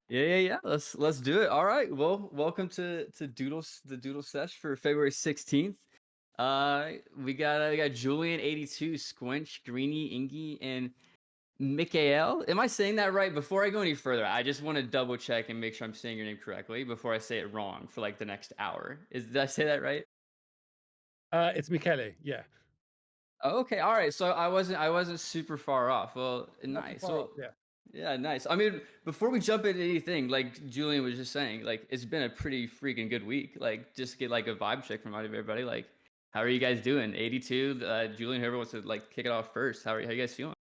Yeah. Let's do it. All right. Well, welcome to Doodles Sesh for February 16th. We got Julian 82, Squinch, Greeny, Ingy, and Mikael. Am I saying that right? Before I go any further, I just want to double check and make sure I'm saying your name correctly before I say it wrong for like the next hour. Did I say that right? It's Michele. Yeah, Oh, okay, all right. So I wasn't super far off. Well, not too nice. far Well, off. Yeah. yeah, nice. I mean, before we jump into anything, like Julian was just saying, like it's been a pretty freaking good week. Like just get like a vibe check from everybody. Like, how are you guys doing? 82. Julian, whoever wants to like kick it off first. How you guys feeling?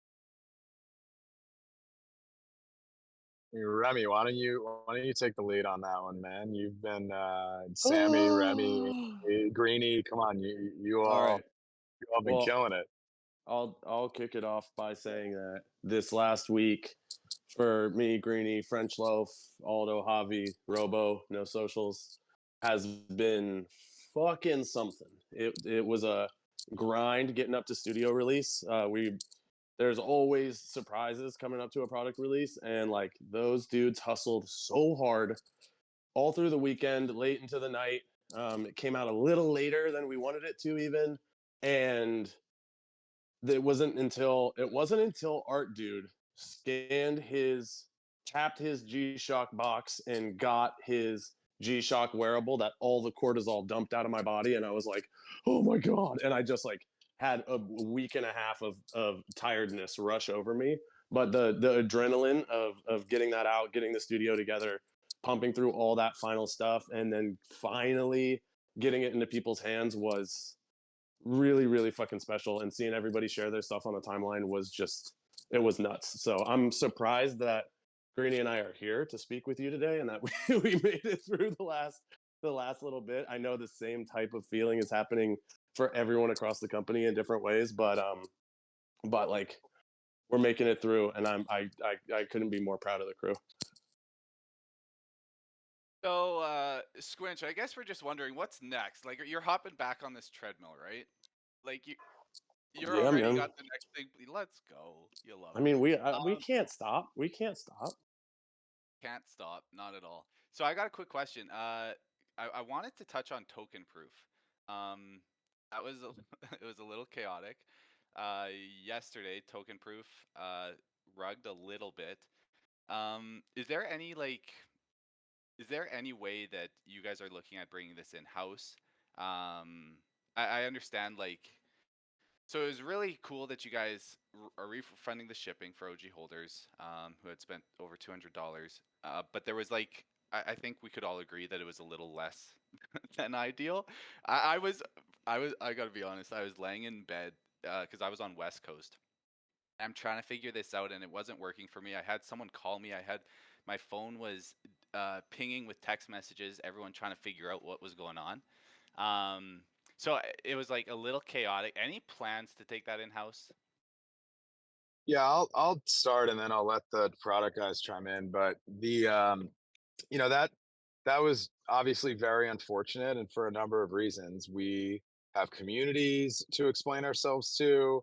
Hey, Remy, why don't you take the lead on that one, man? You've been Sammy, Remy, Oh, Greeny. Come on, you all all right. you all been Well, killing it. I'll kick it off by saying that this last week for me, Greeny, French Loaf, Aldo, Javi, Robo, No Socials, has been fucking something. It was a grind getting up to studio release. There's always surprises coming up to a product release, and like those dudes hustled so hard all through the weekend, late into the night. It came out a little later than we wanted it to, even, and it wasn't until Art Dude scanned his tapped his G-Shock box and got his G-Shock wearable that all the cortisol dumped out of my body, and I was like, oh my god. And I just like had a week and a half of tiredness rush over me. But the adrenaline of getting that out, getting the studio together, pumping through all that final stuff, and then finally getting it into people's hands was really, really fucking special. And seeing everybody share their stuff on the timeline was just, it was nuts. So I'm surprised that Greeny and I are here to speak with you today, and that we made it through the last little bit. I know the same type of feeling is happening for everyone across the company in different ways, but like we're making it through, and I couldn't be more proud of the crew. So, Squinch, I guess we're just wondering what's next. Like, you're hopping back on this treadmill, right? Like, you're Yeah, already man. got the next thing. Let's go. You love I it. mean, we Um, can't stop. We can't stop. can't stop, not at all. So, I got a quick question. I wanted to touch on token proof. Um, that was it was a little chaotic. Uh, Yesterday, token proof rugged a little bit. Is there any like Is there any way that you guys are looking at bringing this in house? I understand, like, so it was really cool that you guys are refunding the shipping for OG holders who had spent over $200. But there was like, I think we could all agree that it was a little less than ideal. I gotta be honest, I was laying in bed because I was on West Coast. I'm trying to figure this out and it wasn't working for me. I had someone call me. My phone was pinging with text messages, everyone trying to figure out what was going on. It was like a little chaotic. Any plans to take that in house? Yeah, I'll start and then I'll let the product guys chime in. But that was obviously very unfortunate, and for a number of reasons. We have communities to explain ourselves to.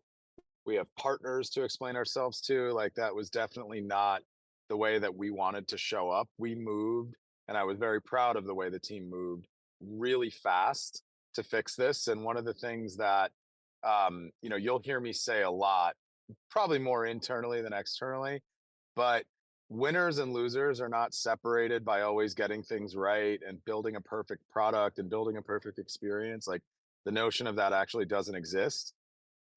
We have partners to explain ourselves to. Like that was definitely not the way that we wanted to show up. We moved, and I was very proud of the way the team moved really fast to fix this. And one of the things that you'll hear me say a lot, probably more internally than externally, but winners and losers are not separated by always getting things right and building a perfect product and building a perfect experience. Like the notion of that actually doesn't exist.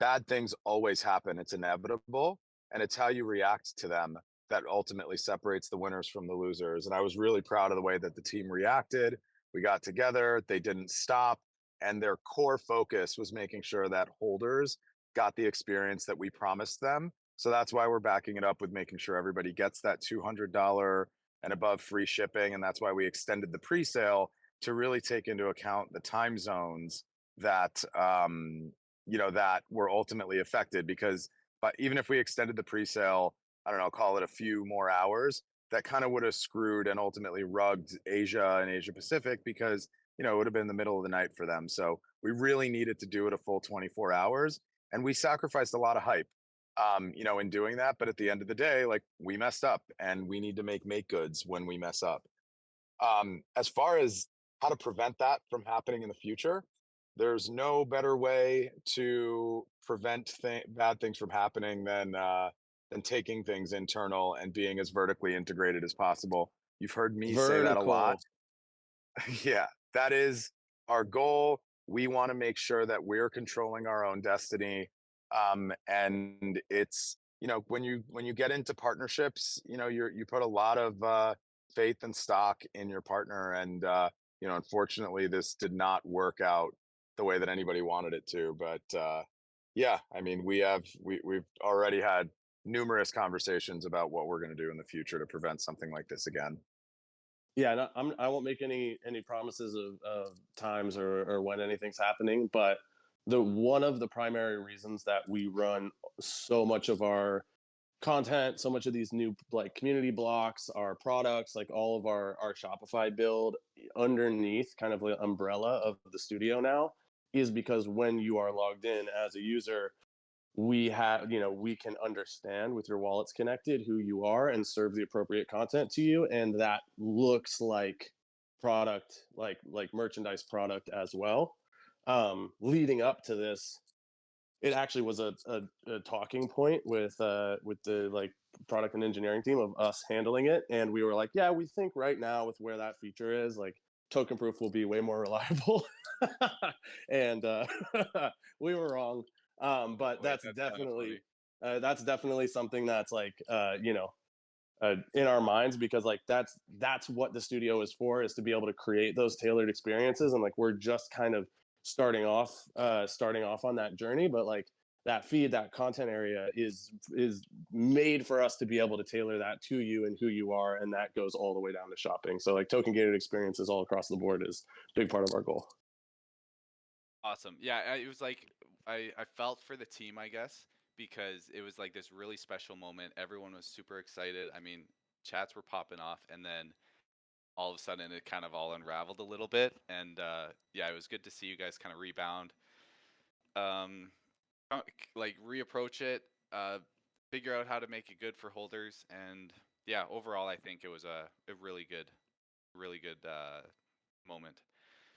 Bad things always happen. It's inevitable. And it's how you react to them that ultimately separates the winners from the losers. And I was really proud of the way that the team reacted. We got together, they didn't stop. And their core focus was making sure that holders got the experience that we promised them. So that's why we're backing it up with making sure everybody gets that $200 and above free shipping. And that's why we extended the pre sale to really take into account the time zones that that were ultimately affected. Because but even if we extended the pre-sale, I don't know, call it a few more hours, that kind of would have screwed and ultimately rugged Asia and Asia Pacific, because it would have been the middle of the night for them. So we really needed to do it a full 24 hours, and we sacrificed a lot of hype. in doing that. But at the end of the day, like, we messed up and we need to make goods when we mess up. As far as how to prevent that from happening in the future, there's no better way to prevent bad things from happening than taking things internal and being as vertically integrated as possible. You've heard me say that a lot. Vertical. Yeah, that is our goal. We want to make sure that we're controlling our own destiny. And it's, when you get into partnerships, you put a lot of faith and stock in your partner. And unfortunately, this did not work out the way that anybody wanted it to. But yeah, I mean, we've already had numerous conversations about what we're going to do in the future to prevent something like this again. Yeah, no, I won't make any promises of times or when anything's happening, but the one of the primary reasons that we run so much of our content, so much of these new like community blocks, our products, like all of our Shopify build underneath kind of the umbrella of the studio now is because when you are logged in as a user, we can understand with your wallets connected who you are and serve the appropriate content to you, and that looks like product, like merchandise product as well. Leading up to this, it actually was a talking point with the like product and engineering team of us handling it, and we were like, yeah, we think right now with where that feature is, like token proof will be way more reliable. And we were wrong. But Wait, that's that's kind of funny. definitely something that's like in our minds, because like that's what the studio is for, is to be able to create those tailored experiences, and like we're just kind of starting off on that journey. But like that content area is made for us to be able to tailor that to you and who you are, and that goes all the way down to shopping. So like token gated experiences all across the board is a big part of our goal. Awesome. Yeah, it was like I felt for the team, I guess, because it was like this really special moment. Everyone was super excited. I mean, chats were popping off, and then all of a sudden it kind of all unraveled a little bit. And yeah, it was good to see you guys kind of rebound, um, like reapproach it, figure out how to make it good for holders, and yeah, overall, I think it was a really good moment.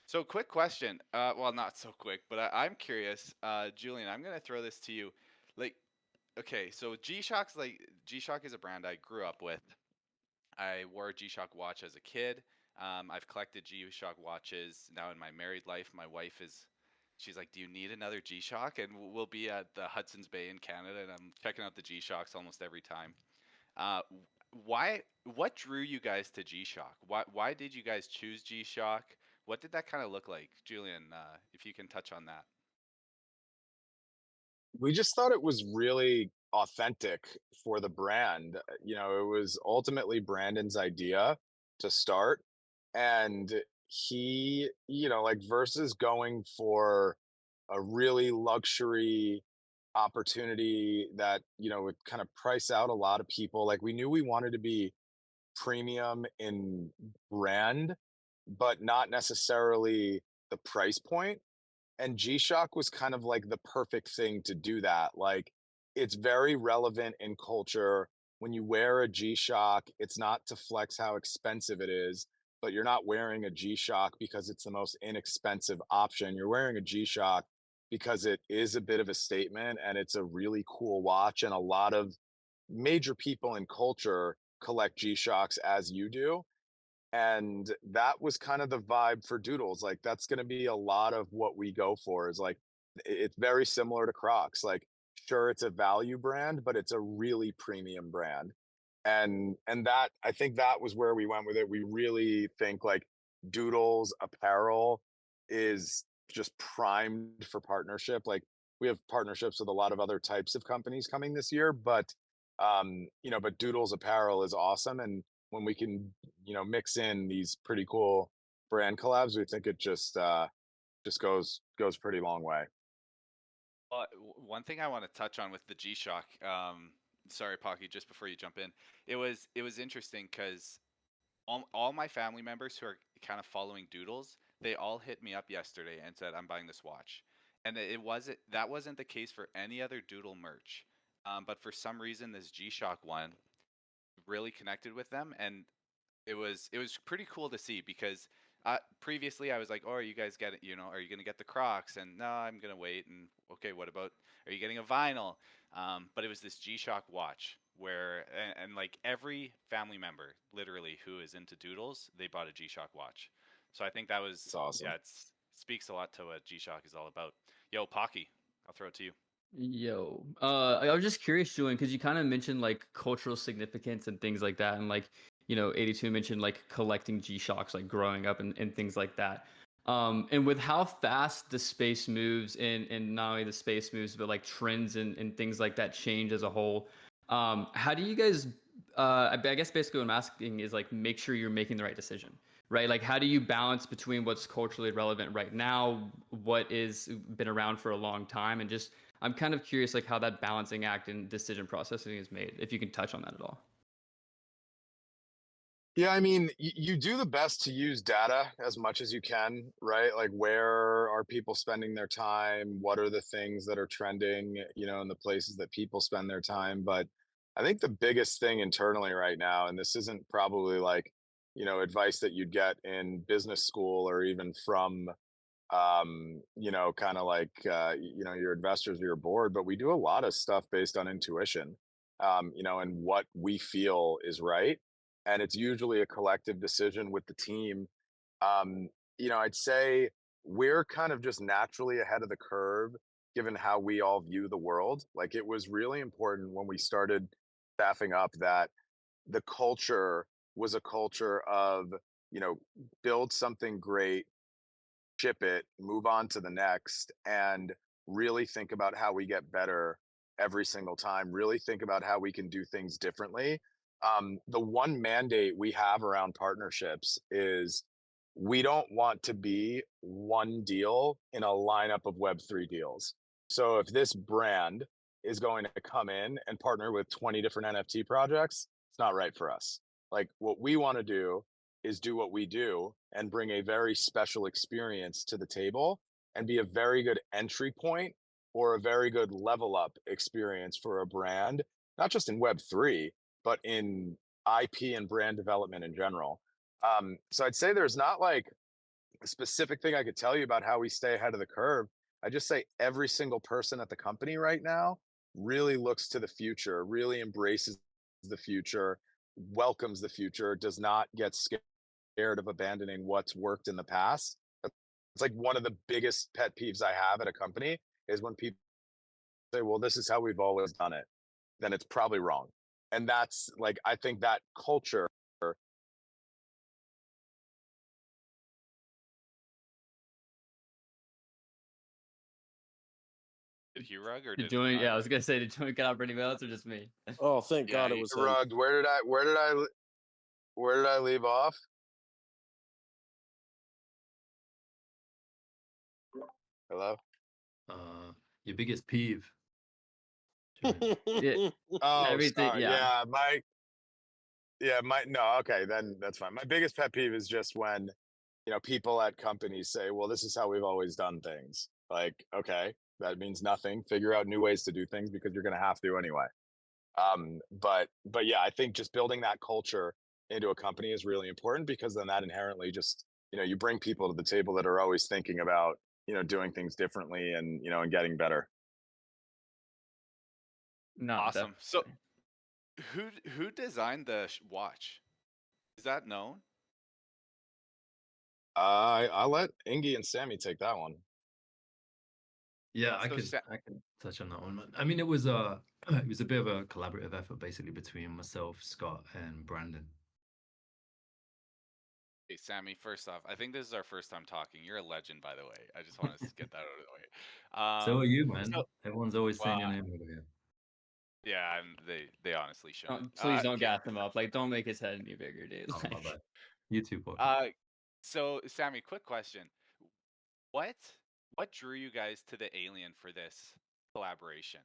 So, quick question. Well, not so quick, but I'm curious, Julian. I'm gonna throw this to you. Like, okay, so G-Shock is a brand I grew up with. I wore a G-Shock watch as a kid. I've collected G-Shock watches now in my married life. My wife she's like, "Do you need another G-Shock?" And we'll be at the Hudson's Bay in Canada, and I'm checking out the G-Shocks almost every time. Uh, what drew you guys to G-Shock? Why did you guys choose G-Shock? What did that kind of look like, Julian? If you can touch on that. We just thought it was really authentic for the brand. It was ultimately Brandon's idea to start. And he, like, versus going for a really luxury opportunity that, would kind of price out a lot of people. Like, we knew we wanted to be premium in brand, but not necessarily the price point. And G-Shock was kind of like the perfect thing to do that. Like, it's very relevant in culture. When you wear a G-Shock, it's not to flex how expensive it is, but you're not wearing a G-Shock because it's the most inexpensive option. You're wearing a G-Shock because it is a bit of a statement and it's a really cool watch. And a lot of major people in culture collect G-Shocks as you do. And that was kind of the vibe for Doodles. Like, that's going to be a lot of what we go for, is like, it's very similar to Crocs. Like, sure, it's a value brand, but it's a really premium brand. And that, I think that was where we went with it. We really think like Doodles apparel is just primed for partnership. Like, we have partnerships with a lot of other types of companies coming this year, but Doodles apparel is awesome. And when we can, mix in these pretty cool brand collabs, we think it just goes pretty long way. Well, one thing I want to touch on with the G-Shock, sorry, Pocky, just before you jump in, it was interesting because all my family members who are kind of following Doodles, they all hit me up yesterday and said, "I'm buying this watch," and that wasn't the case for any other Doodle merch. But for some reason, this G-Shock one really connected with them, and it was pretty cool to see because previously I was like, oh, are you guys getting, are you gonna get the Crocs? And no, I'm gonna wait. And okay, what about, are you getting a vinyl? But it was this G-Shock watch where, and like every family member, literally, who is into Doodles, they bought a G-Shock watch. So I think that was, It's awesome. yeah, speaks a lot to what G-Shock is all about. Yo, Pocky, I'll throw it to you. Yo, I was just curious, Julian, because you kind of mentioned like cultural significance and things like that, and like 82 mentioned like collecting G-Shocks, like growing up and things like that. And with how fast the space moves, and not only the space moves, but like trends and things like that change as a whole. How do you guys? I guess basically what I'm asking is like make sure you're making the right decision, right? Like how do you balance between what's culturally relevant right now, what is been around for a long time, and just I'm kind of curious, like how that balancing act and decision processing is made. If you can touch on that at all. Yeah, I mean, you do the best to use data as much as you can, right? Like, where are people spending their time? What are the things that are trending, in the places that people spend their time? But I think the biggest thing internally right now, and this isn't probably like, advice that you'd get in business school or even from kind of like your investors or your board, but we do a lot of stuff based on intuition, and what we feel is right. And it's usually a collective decision with the team. Um, I'd say we're kind of just naturally ahead of the curve given how we all view the world. Like it was really important when we started staffing up that the culture was a culture of, you know, build something great, ship it, move on to the next, and really think about how we get better every single time. Really think about how we can do things differently. The one mandate we have around partnerships is we don't want to be one deal in a lineup of Web3 deals. So if this brand is going to come in and partner with 20 different NFT projects, it's not right for us. Like what we want to do is do what we do and bring a very special experience to the table and be a very good entry point or a very good level up experience for a brand, not just in Web3, but in IP and brand development in general. So I'd say there's not like a specific thing I could tell you about how we stay ahead of the curve. I just say every single person at the company right now really looks to the future, really embraces the future, welcomes the future, does not get scared of abandoning what's worked in the past. It's like one of the biggest pet peeves I have at a company is when people say, well, this is how we've always done it, then it's probably wrong. And that's like, I think that culture. Did he rug or Did did Julian? I Yeah, I was rug? gonna say, did Julian get out for anybody else or just me? Oh, thank Yeah, God it was him. Rugged, where did I leave off? Hello? Your biggest peeve. Yeah, Oh, everything. sorry. Yeah, No, okay, then that's fine. My biggest pet peeve is just when, people at companies say, well, this is how we've always done things. Like, okay, that means nothing. Figure out new ways to do things because you're going to have to anyway. But yeah, I think just building that culture into a company is really important because then that inherently just, you bring people to the table that are always thinking about, doing things differently and getting better. no, Awesome. So definitely. who designed the watch? Is that known? I'll let Ingy and Sammy take that one. Yeah, So I could touch on that one. I mean, it was a it was a bit of a collaborative effort basically between myself, Scott, and Brandon. Hey, Sammy, first off, I think this is our first time talking. You're a legend, by the way. I just want to get that out of the way. So are you, man. So, Everyone's always saying your well, name over here. yeah, and they honestly shouldn't. Please don't gas him up. Like, don't make his head any bigger, dude. Oh, my Like, bad. You too, Pocky. So Sammy, quick question. What what drew you guys to the alien for this collaboration?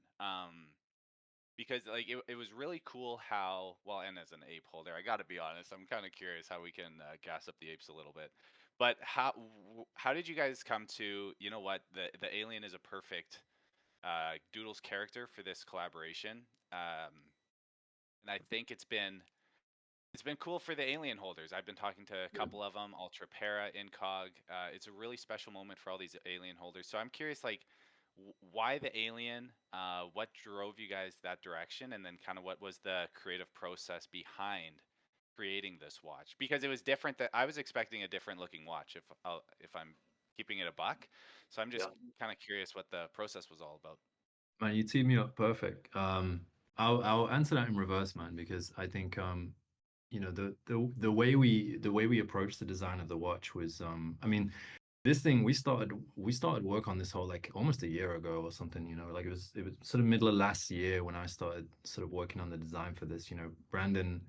Because like it was really cool how well, and as an ape holder, I got to be honest, I'm kind of curious how we can gas up the apes a little bit. But how did you guys come to, you know what, the alien is a perfect Doodles character for this collaboration, and I think it's been cool for the alien holders. I've been talking to a couple of them, Ultra Para, Incog. It's a really special moment for all these alien holders. So I'm curious, like, why the alien? What drove you guys that direction? And then kind of what was the creative process behind creating this watch? Because it was different. That I was expecting a different looking watch if I'm keeping it a buck. So I'm just kind of curious what the process was all about. Man, you teed me up perfect. I'll answer that in reverse, man, because I think you know, the way we approached the design of the watch was I mean, this thing we started work on this whole like almost a year ago or something, you know, like it was sort of middle of last year when I started sort of working on the design for this. You know, Brandon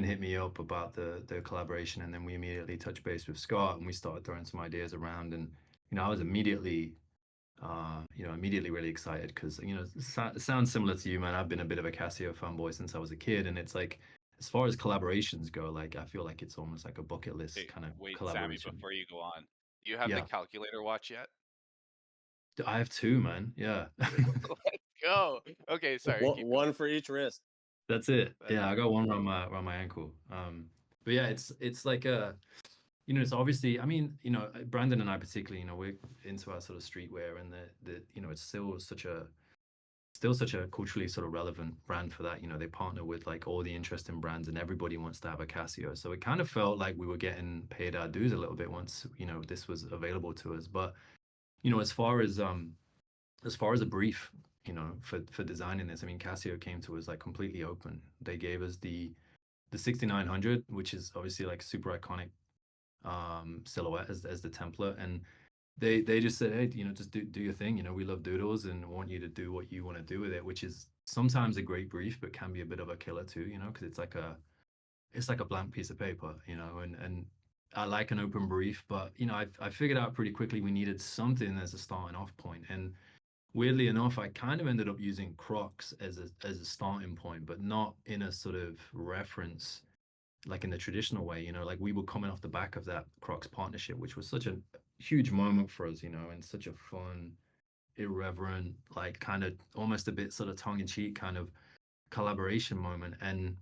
hit me up about the collaboration, and then we immediately touched base with Scott and we started throwing some ideas around. And you know, I was immediately really excited because, you know, it sounds similar to you, man. I've been a bit of a Casio fanboy since I was a kid, and it's like, as far as collaborations go, like I feel like it's almost like a bucket list kind of Wait, Sammy, collaboration. before you go on, do you have the calculator watch yet? I have two, man. Yeah. Let's go. Okay, sorry. One for each wrist. That's it. Yeah, I got one around my ankle. But yeah, it's like a, you know, it's obviously, I mean, you know, Brandon and I particularly, you know, we're into our sort of streetwear, and the you know, it's still such a culturally sort of relevant brand for that. You know, they partner with like all the interesting brands, and everybody wants to have a Casio. So it kind of felt like we were getting paid our dues a little bit once, you know, this was available to us. But, you know, as far as a brief, you know, for designing this, I mean, Casio came to us like completely open. They gave us the 6900, which is obviously like super iconic silhouette as the template, and they just said, hey, you know, just do your thing. You know, we love Doodles and want you to do what you want to do with it, which is sometimes a great brief, but can be a bit of a killer too, you know, because it's like a blank piece of paper, you know, and I like an open brief, but you know, I figured out pretty quickly we needed something as a starting off point. And weirdly enough, I kind of ended up using Crocs as a starting point, but not in a sort of reference like in the traditional way. You know, like we were coming off the back of that Crocs partnership, which was such a huge moment for us, you know, and such a fun, irreverent, like kind of almost a bit sort of tongue-in-cheek kind of collaboration moment. And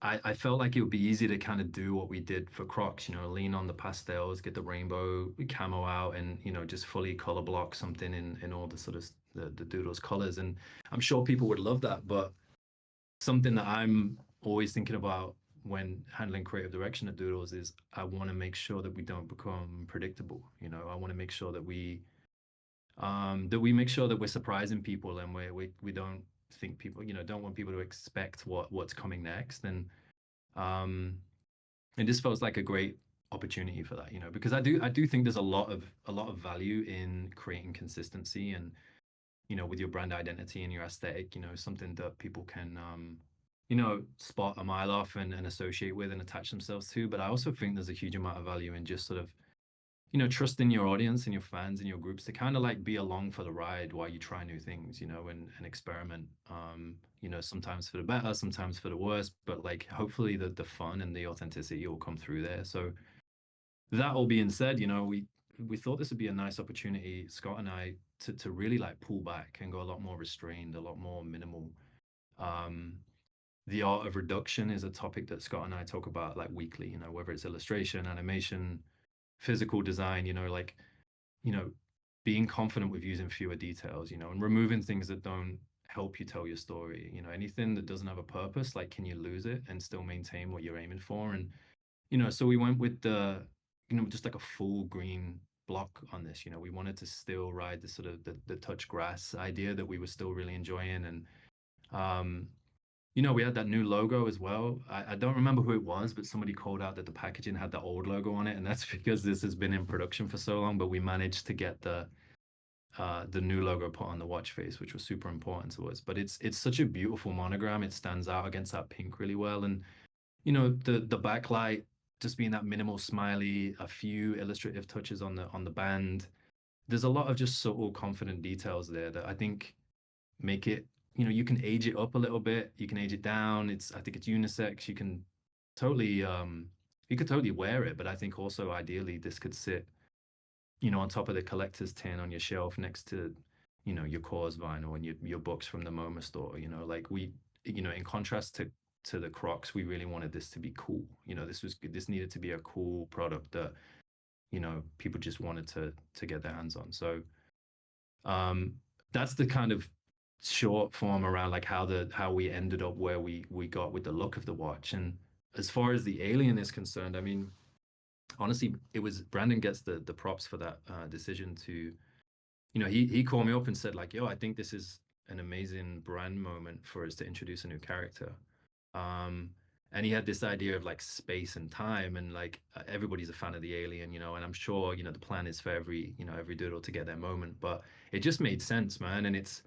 I felt like it would be easy to kind of do what we did for Crocs, you know, lean on the pastels, get the rainbow camo out, and, you know, just fully color block something in all the sort of the Doodles colors. And I'm sure people would love that, but something that I'm always thinking about when handling creative direction at Doodles is I want to make sure that we don't become predictable. You know, I want to make sure that we make sure that we're surprising people, and we don't think people, you know, don't want people to expect what's coming next. And it just feels like a great opportunity for that, you know, because I do think there's a lot of value in creating consistency, and you know, with your brand identity and your aesthetic, you know, something that people can you know, spot a mile off and associate with and attach themselves to. But I also think there's a huge amount of value in just sort of, you know, trusting your audience and your fans and your groups to kind of like be along for the ride while you try new things, you know, and experiment. You know, sometimes for the better, sometimes for the worse, but like hopefully the fun and the authenticity will come through there. So that all being said, you know, we thought this would be a nice opportunity, Scott and I, to really like pull back and go a lot more restrained, a lot more minimal. The art of reduction is a topic that Scott and I talk about like weekly, you know, whether it's illustration, animation, physical design, you know, like, you know, being confident with using fewer details, you know, and removing things that don't help you tell your story. You know, anything that doesn't have a purpose, like, can you lose it and still maintain what you're aiming for? And, you know, so we went with the, you know, just like a full green block on this. You know, we wanted to still ride the sort of the touch grass idea that we were still really enjoying. And you know, we had that new logo as well. I don't remember who it was, but somebody called out that the packaging had the old logo on it, and that's because this has been in production for so long. But we managed to get the new logo put on the watch face, which was super important to us. But it's such a beautiful monogram. It stands out against that pink really well. And you know, the backlight just being that minimal smiley, a few illustrative touches on the band. There's a lot of just subtle, confident details there that I think make it, you know, you can age it up a little bit, you can age it down. I think it's unisex. You can totally you could totally wear it, but I think also ideally this could sit, you know, on top of the collector's tin on your shelf next to, you know, your Cause vinyl and your books from the MoMA store. You know, like we, you know, in contrast to the Crocs, we really wanted this to be cool. You know, this needed to be a cool product that, you know, people just wanted to get their hands on. So that's the kind of short form around like how we ended up where we got with the look of the watch. And as far as the Alien is concerned, I mean, honestly, it was Brandon gets the props for that decision to, you know, he called me up and said like, yo, I think this is an amazing brand moment for us to introduce a new character. And he had this idea of like space and time, and like everybody's a fan of the Alien, you know, and I'm sure, you know, the plan is for every doodle to get their moment, but it just made sense, man. And it's,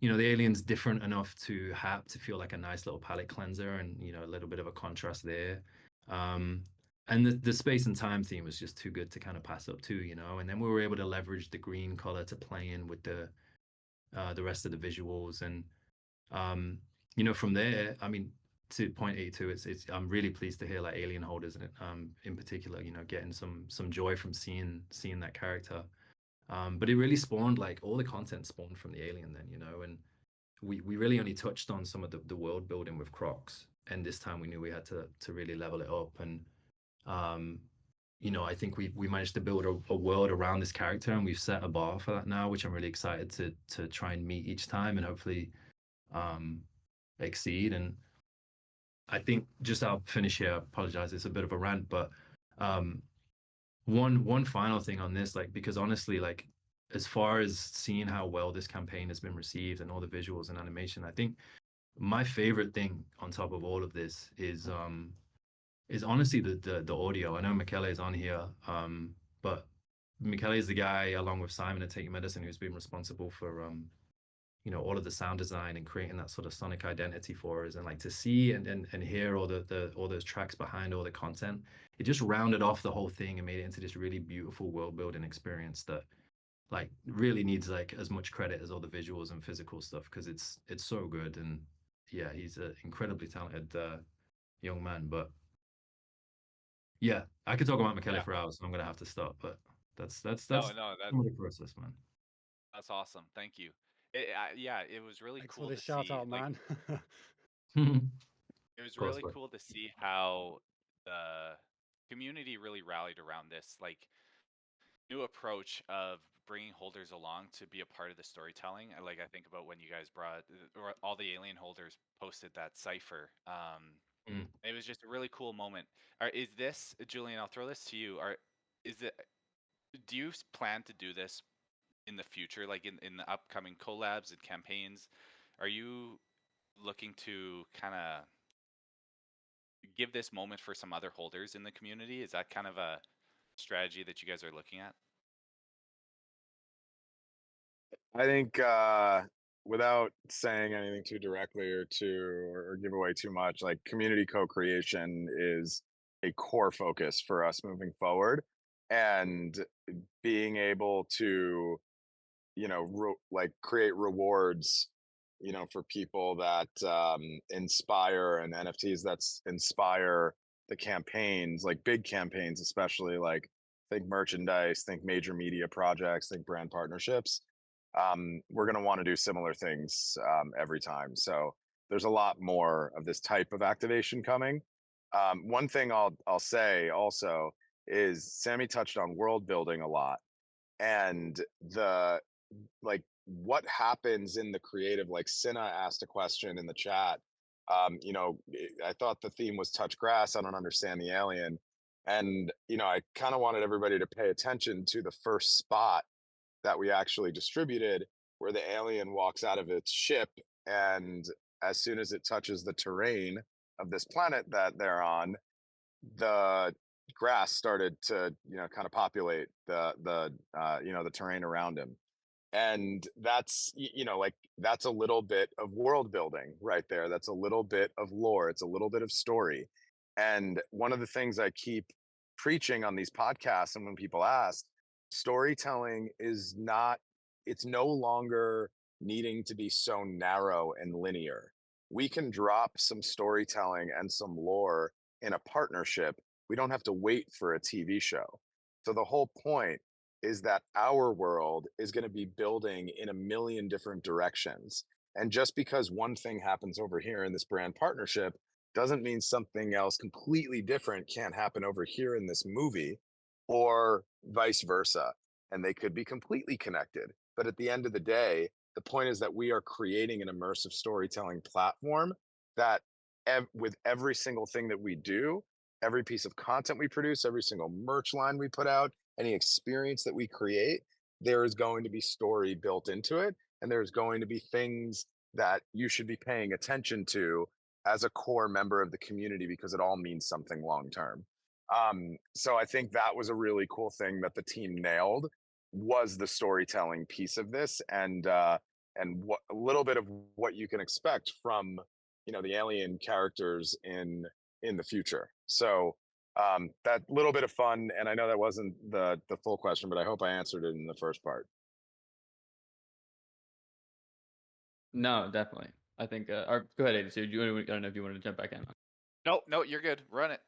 you know, the Alien's different enough to feel like a nice little palette cleanser, and, you know, a little bit of a contrast there. And the space and time theme was just too good to kind of pass up too, you know. And then we were able to leverage the green color to play in with the rest of the visuals. And you know, from there, I mean, to point 82, it's I'm really pleased to hear like Alien holders in particular, you know, getting some joy from seeing that character. But it really spawned, like, all the content spawned from the Alien then, you know. And we really only touched on some of the world building with Crocs, and this time we knew we had to really level it up. And you know, I think we managed to build a world around this character, and we've set a bar for that now, which I'm really excited to try and meet each time, and hopefully exceed. And I think, just I'll finish here, I apologize, it's a bit of a rant, but one final thing on this, like, because honestly, like, as far as seeing how well this campaign has been received and all the visuals and animation, I think my favorite thing on top of all of this is honestly the audio. I know Michele is on here, but Michele is the guy, along with Simon at Take Your Medicine, who's been responsible for you know, all of the sound design and creating that sort of sonic identity for us. And like, to see and hear all those tracks behind all the content, it just rounded off the whole thing and made it into this really beautiful world building experience that, like, really needs like as much credit as all the visuals and physical stuff, because it's so good. And yeah, he's an incredibly talented young man. But yeah, I could talk about Michele for hours, so I'm gonna have to stop. But that's No, some of the process, man. that's awesome. Thank you. Yeah, it was really Thanks cool for the to shout see. out, Like, man. it was Course, really bud. cool to see how the community really rallied around this, like, new approach of bringing holders along to be a part of the storytelling. Like, I think about when you guys brought, or all the Alien holders posted that cipher. It was just a really cool moment. Is this, Julian? I'll throw this to you. Do you plan to do this in the future, like in the upcoming collabs and campaigns? Are you looking to kind of give this moment for some other holders in the community? Is that kind of a strategy that you guys are looking at? I think without saying anything too directly or give away too much, like, community co-creation is a core focus for us moving forward, and being able to, you know, like, create rewards, you know, for people that inspire, and NFTs that inspire the campaigns, like big campaigns, especially, like, think merchandise, think major media projects, think brand partnerships. We're going to want to do similar things every time. So there's a lot more of this type of activation coming. One thing I'll say also is Sammy touched on world building a lot, and the, like, what happens in the creative. Like, Cinna asked a question in the chat. You know, I thought the theme was touch grass. I don't understand the Alien. And, you know, I kind of wanted everybody to pay attention to the first spot that we actually distributed, where the Alien walks out of its ship, and as soon as it touches the terrain of this planet that they're on, the grass started to, you know, kind of populate the you know, the terrain around him. And that's, you know, like, that's a little bit of world building right there. That's a little bit of lore. It's a little bit of story. And one of the things I keep preaching on these podcasts, and when people ask, storytelling is not, it's no longer needing to be so narrow and linear. We can drop some storytelling and some lore in a partnership. We don't have to wait for a TV show. So the whole point is that our world is going to be building in a million different directions. And just because one thing happens over here in this brand partnership doesn't mean something else completely different can't happen over here in this movie, or vice versa. And they could be completely connected. But at the end of the day, the point is that we are creating an immersive storytelling platform that with every single thing that we do, every piece of content we produce, every single merch line we put out, any experience that we create, there is going to be story built into it. And there's going to be things that you should be paying attention to as a core member of the community, because it all means something long term. So I think that was a really cool thing that the team nailed, was the storytelling piece of this, and what a little bit of what you can expect from, you know, the alien characters in the future. So that little bit of fun, and I know that wasn't the full question, but I hope I answered it in the first part. No, definitely. I think. Or go ahead, 82. I don't know if you wanted to jump back in. Nope, no, you're good. Run it.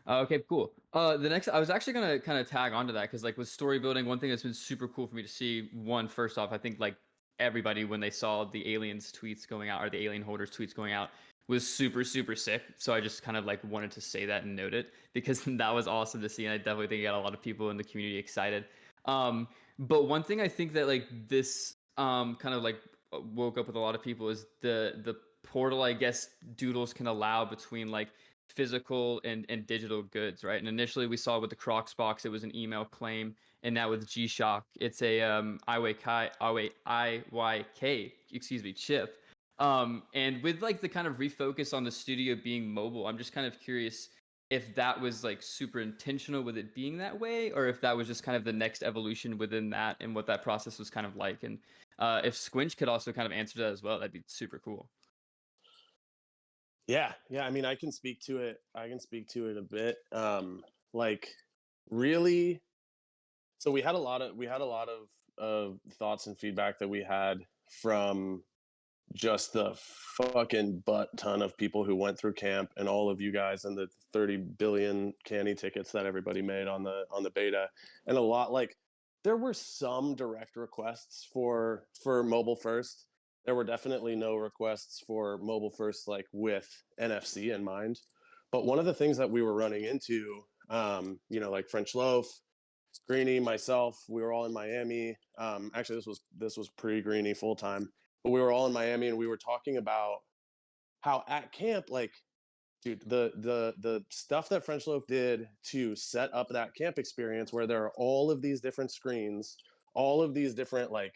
Okay, cool. The next, I was actually gonna kind of tag onto that, because like with story building, one thing that's been super cool for me to see. One, first off, I think like everybody, when they saw the aliens tweets going out, or the alien holders tweets going out, was super sick. So I just kind of like wanted to say that and note it, because that was awesome to see, and I definitely think it got a lot of people in the community excited. But one thing I think that like this kind of like woke up with a lot of people is the portal, I guess, Doodles can allow between like physical and digital goods, right? And initially we saw with the Crocs box, it was an email claim, and now with G-Shock, it's a IYK, excuse me, chip. And with like the kind of refocus on the Stoodio being mobile, I'm just kind of curious if that was like super intentional with it being that way, or if that was just kind of the next evolution within that, and what that process was kind of like. And if Squinch could also kind of answer that as well, that'd be super cool. Yeah, I mean, I can speak to it a bit. Like, really, so we had a lot of thoughts and feedback that we had from just the fucking butt ton of people who went through camp, and all of you guys, and the 30 billion candy tickets that everybody made on the beta. And a lot, like, there were some direct requests for mobile first. There were definitely no requests for mobile first, like with NFC in mind. But one of the things that we were running into, you know, like French Loaf, Greeny, myself, we were all in Miami. Actually, this was pre-Greeny full time, but we were all in Miami, and we were talking about how at camp, like, dude, the stuff that French Loaf did to set up that camp experience, where there are all of these different screens, all of these different, like,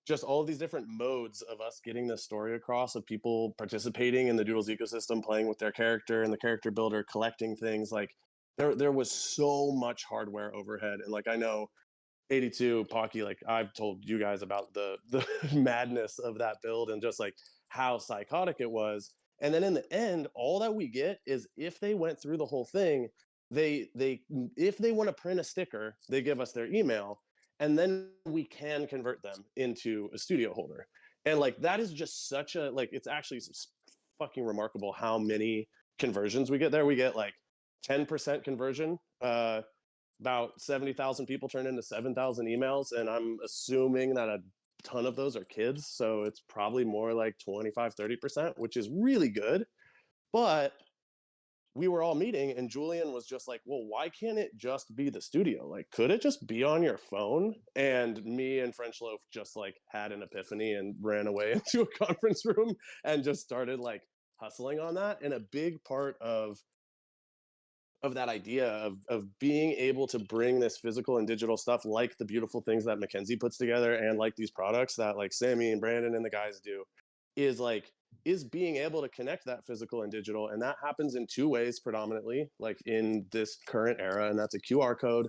just all of these different modes of us getting this story across, of people participating in the Doodles ecosystem, playing with their character and the character builder, collecting things. Like, there was so much hardware overhead. And like, I know 82, Pocky, like, I've told you guys about the madness of that build, and just like how psychotic it was. And then in the end, all that we get is, if they went through the whole thing, they if they want to print a sticker, they give us their email, and then we can convert them into a Stoodio holder. And like, that is just such a, like, it's actually fucking remarkable how many conversions we get there. We get like 10% conversion. About 70,000 people turn into 7,000 emails, and I'm assuming that a ton of those are kids, so it's probably more like 25-30%, which is really good. But we were all meeting, and Julian was just like, well, why can't it just be the Stoodio? Like, could it just be on your phone? And me and French Loaf just like had an epiphany and ran away into a conference room and just started like hustling on that. And a big part of that idea of being able to bring this physical and digital stuff, like the beautiful things that Mackenzie puts together, and like these products that like Sammy and Brandon and the guys do, is being able to connect that physical and digital. And that happens in two ways predominantly, like in this current era, and that's a QR code,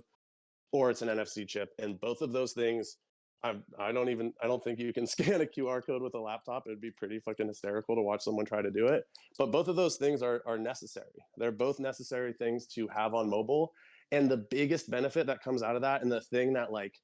or it's an NFC chip. And both of those things, I don't think you can scan a QR code with a laptop. It'd be pretty fucking hysterical to watch someone try to do it. But both of those things are necessary. They're both necessary things to have on mobile. And the biggest benefit that comes out of that, and the thing that like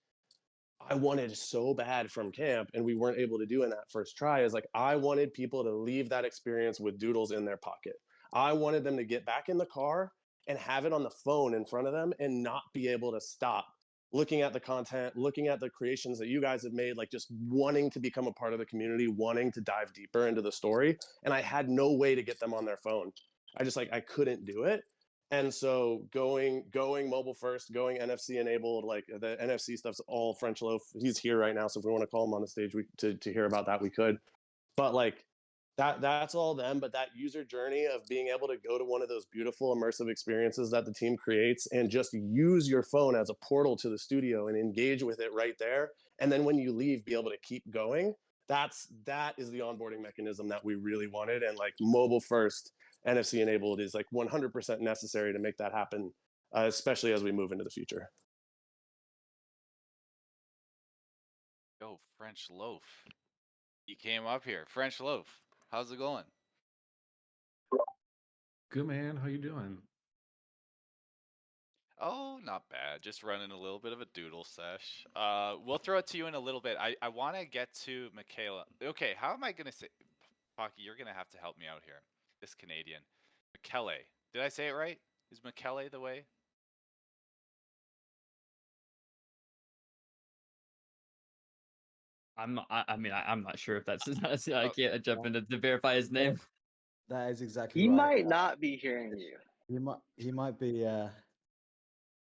I wanted so bad from camp and we weren't able to do in that first try, is like, I wanted people to leave that experience with Doodles in their pocket. I wanted them to get back in the car and have it on the phone in front of them, and not be able to stop looking at the content, looking at the creations that you guys have made, like just wanting to become a part of the community, wanting to dive deeper into the story. And I had no way to get them on their phone. I couldn't do it. And so going mobile first, going NFC enabled, like the NFC stuff's all French Loaf. He's here right now, so if we want to call him on the stage to hear about that, we could. But like that's all them. But that user journey of being able to go to one of those beautiful immersive experiences that the team creates and just use your phone as a portal to the studio and engage with it right there. And then when you leave, be able to keep going. That is the onboarding mechanism that we really wanted. And like mobile first, NFC enabled is like 100% necessary to make that happen, especially as we move into the future. Yo, French Loaf. You came up here. French Loaf. How's it going? Good, man. How you doing? Oh, not bad. Just running a little bit of a doodle sesh. We'll throw it to you in a little bit. I want to get to Michaela. Okay, how am I going to say... Pocky, you're going to have to help me out here. This Canadian. Michele. Did I say it right? Is Michele the way? I'm not, I'm not sure if that's I can't jump into to verify his name. That is exactly He right. might not be hearing you. He might be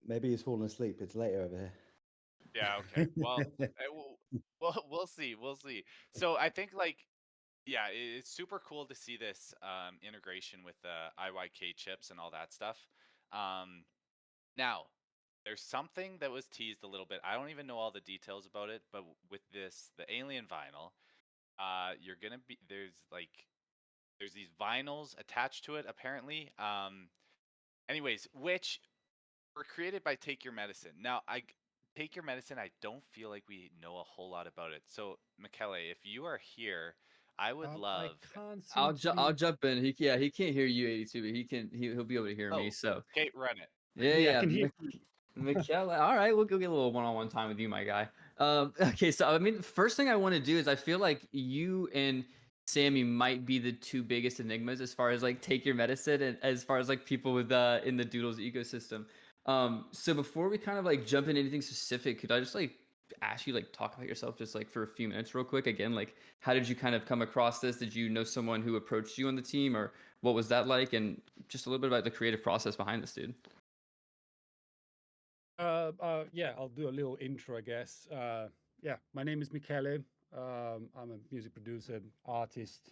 maybe he's fallen asleep. It's later over here. Yeah, okay. Well, we'll see. We'll see. So I think like yeah, it's super cool to see this integration with the IYK chips and all that stuff. Now, there's something that was teased a little bit. I don't even know all the details about it, but with this, the alien vinyl, you're gonna be there's these vinyls attached to it apparently. Anyways, which were created by Take Your Medicine. Now, Take Your Medicine, I don't feel like we know a whole lot about it. So, Michele, if you are here, I would love. I can't I'll jump in. He can't hear you 82, but he'll be able to hear me. Oh, So okay, run it. yeah. I can hear you. Michele, all right, we'll go get a little one-on-one time with you, my guy. Okay, so I mean, first thing I want to do is I feel like you and Sammy might be the two biggest enigmas as far as like Take Your Medicine and as far as like people with in the Doodles ecosystem. So before we kind of like jump into anything specific, could I just like ask you like talk about yourself just like for a few minutes real quick? Again, like how did you kind of come across this? Did you know someone who approached you on the team, or what was that like? And just a little bit about the creative process behind this, dude. Yeah, I'll do a little intro, I guess. Yeah, my name is Michele. I'm a music producer, artist.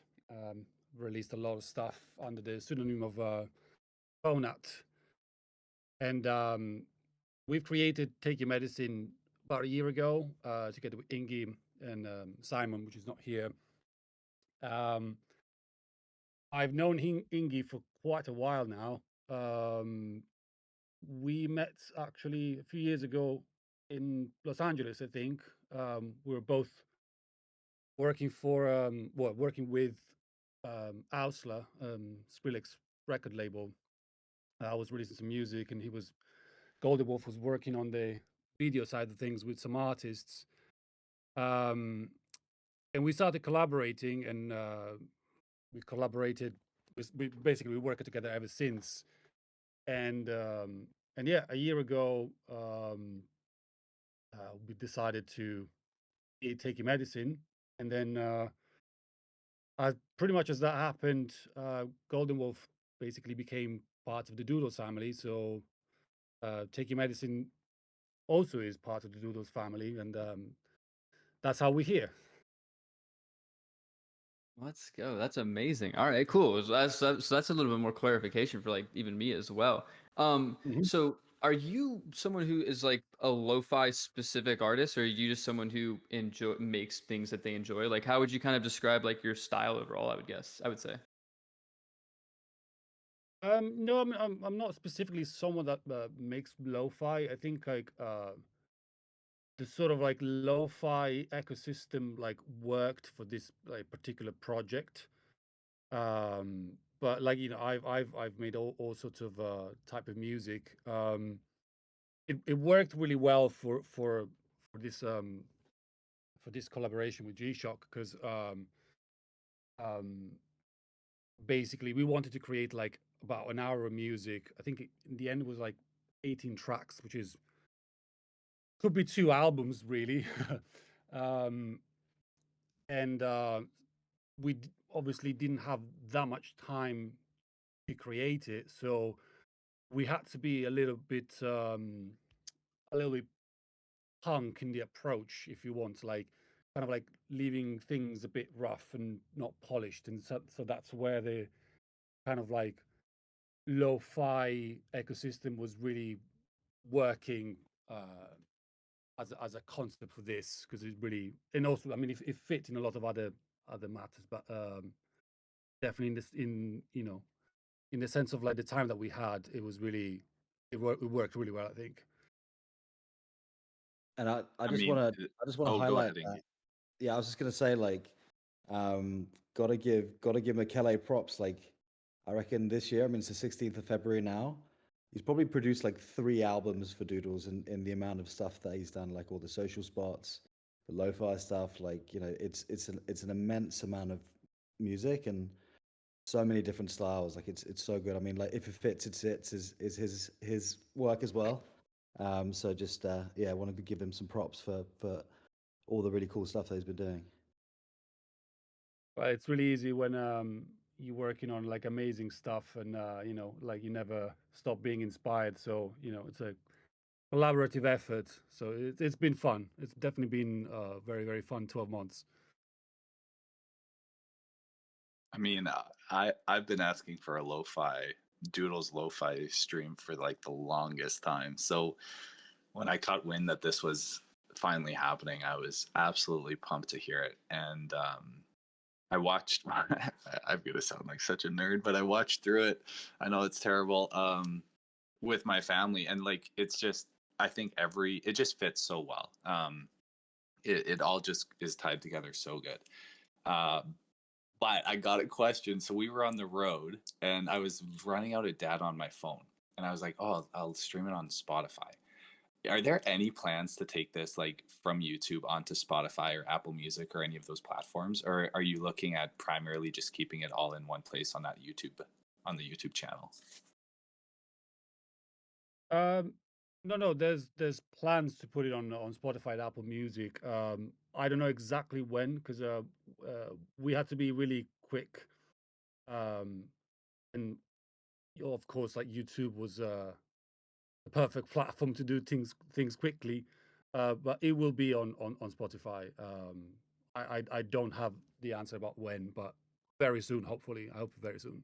Released a lot of stuff under the pseudonym of Bonat. And we've created Take Your Medicine about a year ago, together with Ingi and Simon, which is not here. I've known Ingi for quite a while now. We met actually a few years ago in Los Angeles, I think. We were both working for working with Ausla, Skrillex record label. I was releasing some music, and Golden Wolf was working on the video side of things with some artists. And we started collaborating, and we collaborated. We basically worked together ever since. And yeah, a year ago, we decided to take your medicine, and then pretty much as that happened, Golden Wolf basically became part of the Doodles family. So take your medicine also is part of the Doodles family, and that's how we're here. Let's go. That's amazing. All right, cool. So that's a little bit more clarification for like even me as well. So are you someone who is like a lo-fi specific artist, or are you just someone who makes things that they enjoy? Like, how would you kind of describe like your style overall? I would say. No, I'm not specifically someone that makes lo-fi. I think like the sort of like lo-fi ecosystem like worked for this like particular project. But like, you know, I've made all sorts of type of music. It worked really well for this collaboration with G-Shock, because basically we wanted to create like about an hour of music. I think in the end it was like 18 tracks, which is could be 2 albums really. um, and we obviously didn't have that much time to create it, so we had to be a little bit punk in the approach, if you want, like kind of like leaving things a bit rough and not polished, and so that's where the kind of like lo-fi ecosystem was really working as a concept for this, because it really, and also I mean it fit in a lot of other matters, but definitely in this, in in the sense of like the time that we had, it was really, it worked really well, I think. And I I just mean, want to oh, go highlight ahead, that. Ingy. Yeah, I was just gonna say, like, gotta give Michele props. Like, I reckon this year, I mean, it's the 16th of February now. He's probably produced like 3 albums for Doodles in the amount of stuff that he's done, like all the social spots, the lo-fi stuff. Like, you know, it's an immense amount of music and so many different styles. Like, it's so good. I mean, like, If It Fits, It Sits is his work as well. So just yeah, I wanted to give him some props for all the really cool stuff that he's been doing. Well, it's really easy when you're working on like amazing stuff, and like you never stop being inspired. So it's a collaborative effort. So it's been fun. It's definitely been very, very fun 12 months. I mean, I've been asking for a Doodles lo-fi stream for like the longest time. So when I caught wind that this was finally happening, I was absolutely pumped to hear it. And I watched. I'm gonna sound like such a nerd, but I watched through it. I know it's terrible. With my family, and like it's just, I think it just fits so well. It all just is tied together so good. But I got a question. So we were on the road, and I was running out of data on my phone, and I was like, "Oh, I'll stream it on Spotify." Are there any plans to take this like from YouTube onto Spotify or Apple Music or any of those platforms, or are you looking at primarily just keeping it all in one place on the YouTube channel? No, there's plans to put it on Spotify and Apple Music. I don't know exactly when, because we had to be really quick. And of course, like YouTube was the perfect platform to do things quickly. But it will be on Spotify. I don't have the answer about when, but very soon, hopefully. I hope very soon.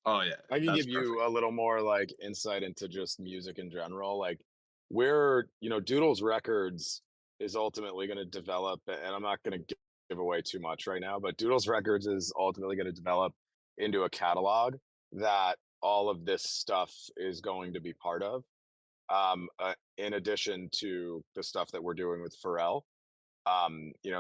Oh yeah, I can that's give you perfect. a little more like insight into just music in general. Like where, Doodles Records is ultimately going to develop, and I'm not going to give away too much right now, but Doodles Records is ultimately going to develop into a catalog that all of this stuff is going to be part of. In addition to the stuff that we're doing with Pharrell.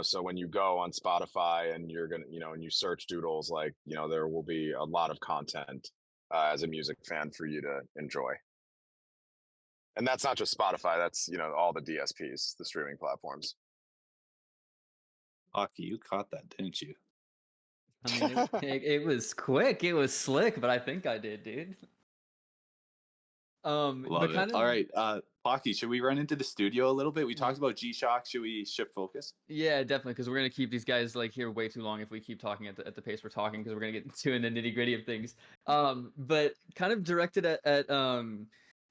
So when you go on Spotify and you're gonna, and you search Doodles, like, there will be a lot of content as a music fan for you to enjoy. And that's not just Spotify, that's, all the DSPs, the streaming platforms. Aki, you caught that, didn't you? I mean, it was quick, it was slick, but I think I did, dude. Love but it. kind of, All right, Aki, should we run into the studio a little bit? We talked about G-Shock. Should we shift focus? yeah, definitely, because we're gonna keep these guys like here way too long if we keep talking at the pace we're talking, because we're gonna get into the nitty gritty of things. But kind of directed at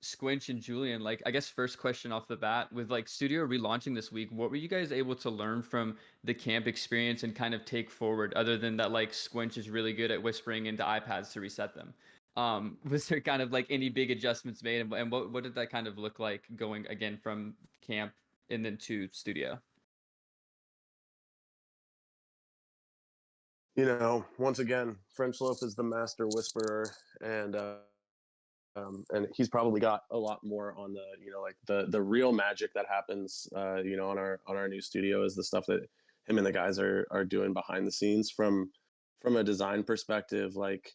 Squinch and Julian. Like, I guess first question off the bat, with like Stoodio relaunching this week, what were you guys able to learn from the camp experience and kind of take forward, other than that like Squinch is really good at whispering into iPads to reset them? Was there kind of like any big adjustments made, and what did that kind of look like going again from camp and then to Stoodio? Once again, French Loaf is the master whisperer, and he's probably got a lot more on the, like the real magic that happens, on our new studio is the stuff that him and the guys are doing behind the scenes from a design perspective. Like,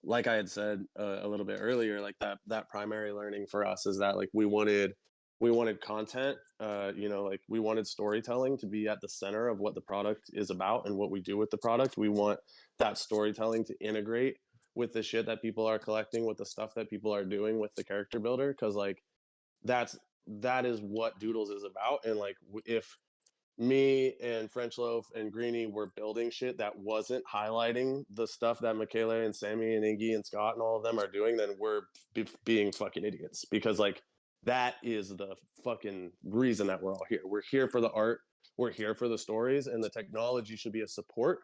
like I had said a little bit earlier, like that primary learning for us is that like we wanted content, like we wanted storytelling to be at the center of what the product is about and what we do with the product. We want that storytelling to integrate with the shit that people are collecting, with the stuff that people are doing with the character builder, because like that's that is what Doodles is about. And like, if me and French Loaf and Greeny were building shit that wasn't highlighting the stuff that Michele and Sammy and Iggy and Scott and all of them are doing, then we're being fucking idiots. Because like, that is the fucking reason that we're all here. We're here for the art, we're here for the stories, and the technology should be a support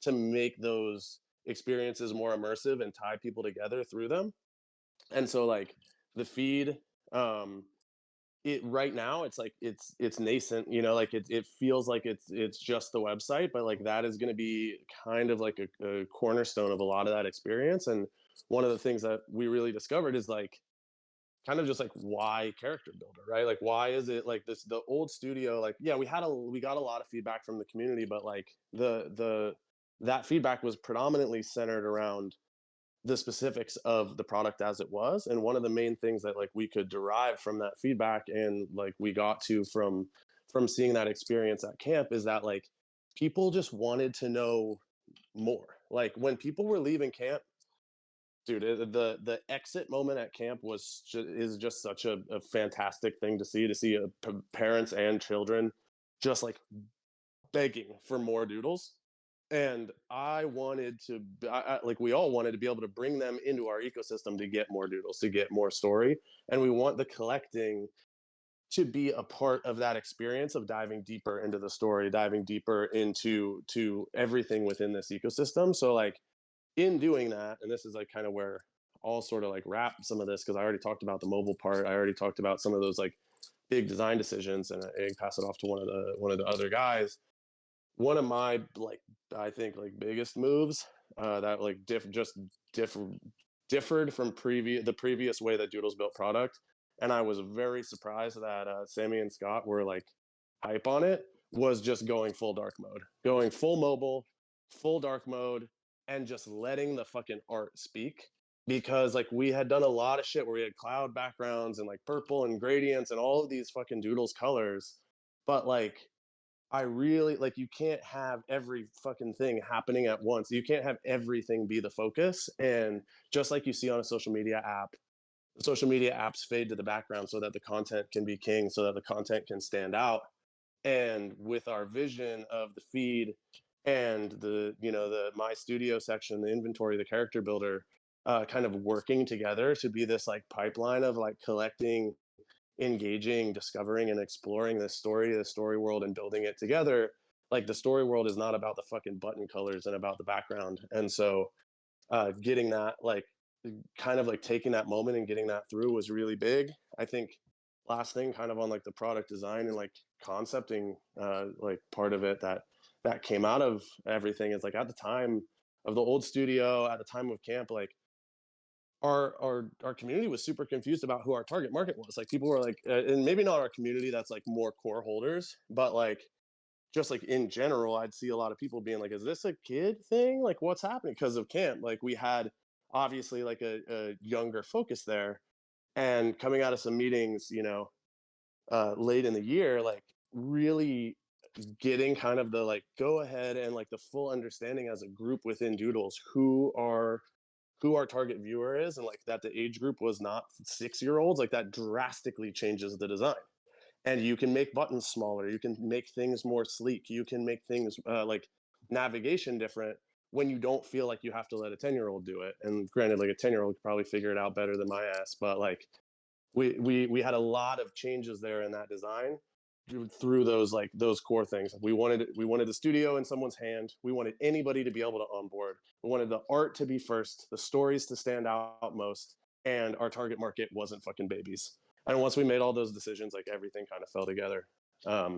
to make those experiences more immersive and tie people together through them. And so like, the feed, it right now, it's like it's nascent, you know, like it feels like it's just the website, but like that is going to be kind of like a cornerstone of a lot of that experience. And one of the things that we really discovered is like, kind of just like, why character builder, right? Like, why is it like this, the old Stoodio, like, yeah, we got a lot of feedback from the community, but like that feedback was predominantly centered around the specifics of the product as it was. And one of the main things that like we could derive from that feedback, and like we got to from seeing that experience at camp, is that like, people just wanted to know more. Like, when people were leaving camp, dude, the exit moment at camp is just such a fantastic thing to see parents and children just like begging for more Doodles. And I wanted to, like, we all wanted to be able to bring them into our ecosystem to get more Doodles, to get more story. And we want the collecting to be a part of that experience of diving deeper into the story, diving deeper into everything within this ecosystem. So like, in doing that, and this is like kind of where I'll sort of like wrap some of this, because I already talked about the mobile part. I already talked about some of those like big design decisions, and I pass it off to one of the other guys. One of my like, I think like biggest moves that like differed from the previous way that Doodles built product, and I was very surprised that Sammy and Scott were like hype on it, was just going full dark mode, going full mobile, full dark mode, and just letting the fucking art speak. Because like, we had done a lot of shit where we had cloud backgrounds and like purple and gradients and all of these fucking Doodles colors, but like, I really like, you can't have every fucking thing happening at once. You can't have everything be the focus. And just like you see on a social media app, the social media apps fade to the background so that the content can be king, so that the content can stand out. And with our vision of the feed and the, you know, the My Studio section, the inventory, the character builder, kind of working together to be this like pipeline of like collecting, engaging, discovering, and exploring this story world, and building it together. Like, the story world is not about the fucking button colors and about the background. And so getting that, like, kind of like taking that moment and getting that through was really big. I think last thing, kind of on like the product design and like concepting like part of it, that came out of everything, is like, at the time of the old Stoodio, at the time of camp, like, our community was super confused about who our target market was. Like, people were like, and maybe not our community that's like more core holders, but like, just like in general, I'd see a lot of people being like, is this a kid thing? Like, what's happening? Because of camp, like, we had obviously like a younger focus there. And coming out of some meetings, you know, late in the year, like, really getting kind of the like go ahead and like the full understanding as a group within Doodles who our target viewer is, and like that the age group was not 6-year-olds, like, that drastically changes the design. And you can make buttons smaller, you can make things more sleek, you can make things like navigation different, when you don't feel like you have to let a 10-year-old do it. And granted, like, a 10-year-old could probably figure it out better than my ass, but like, we had a lot of changes there in that design through those core things. We wanted the Stoodio in someone's hand. We wanted anybody to be able to onboard. We wanted the art to be first, the stories to stand out most, and our target market wasn't fucking babies. And once we made all those decisions, like, everything kind of fell together. I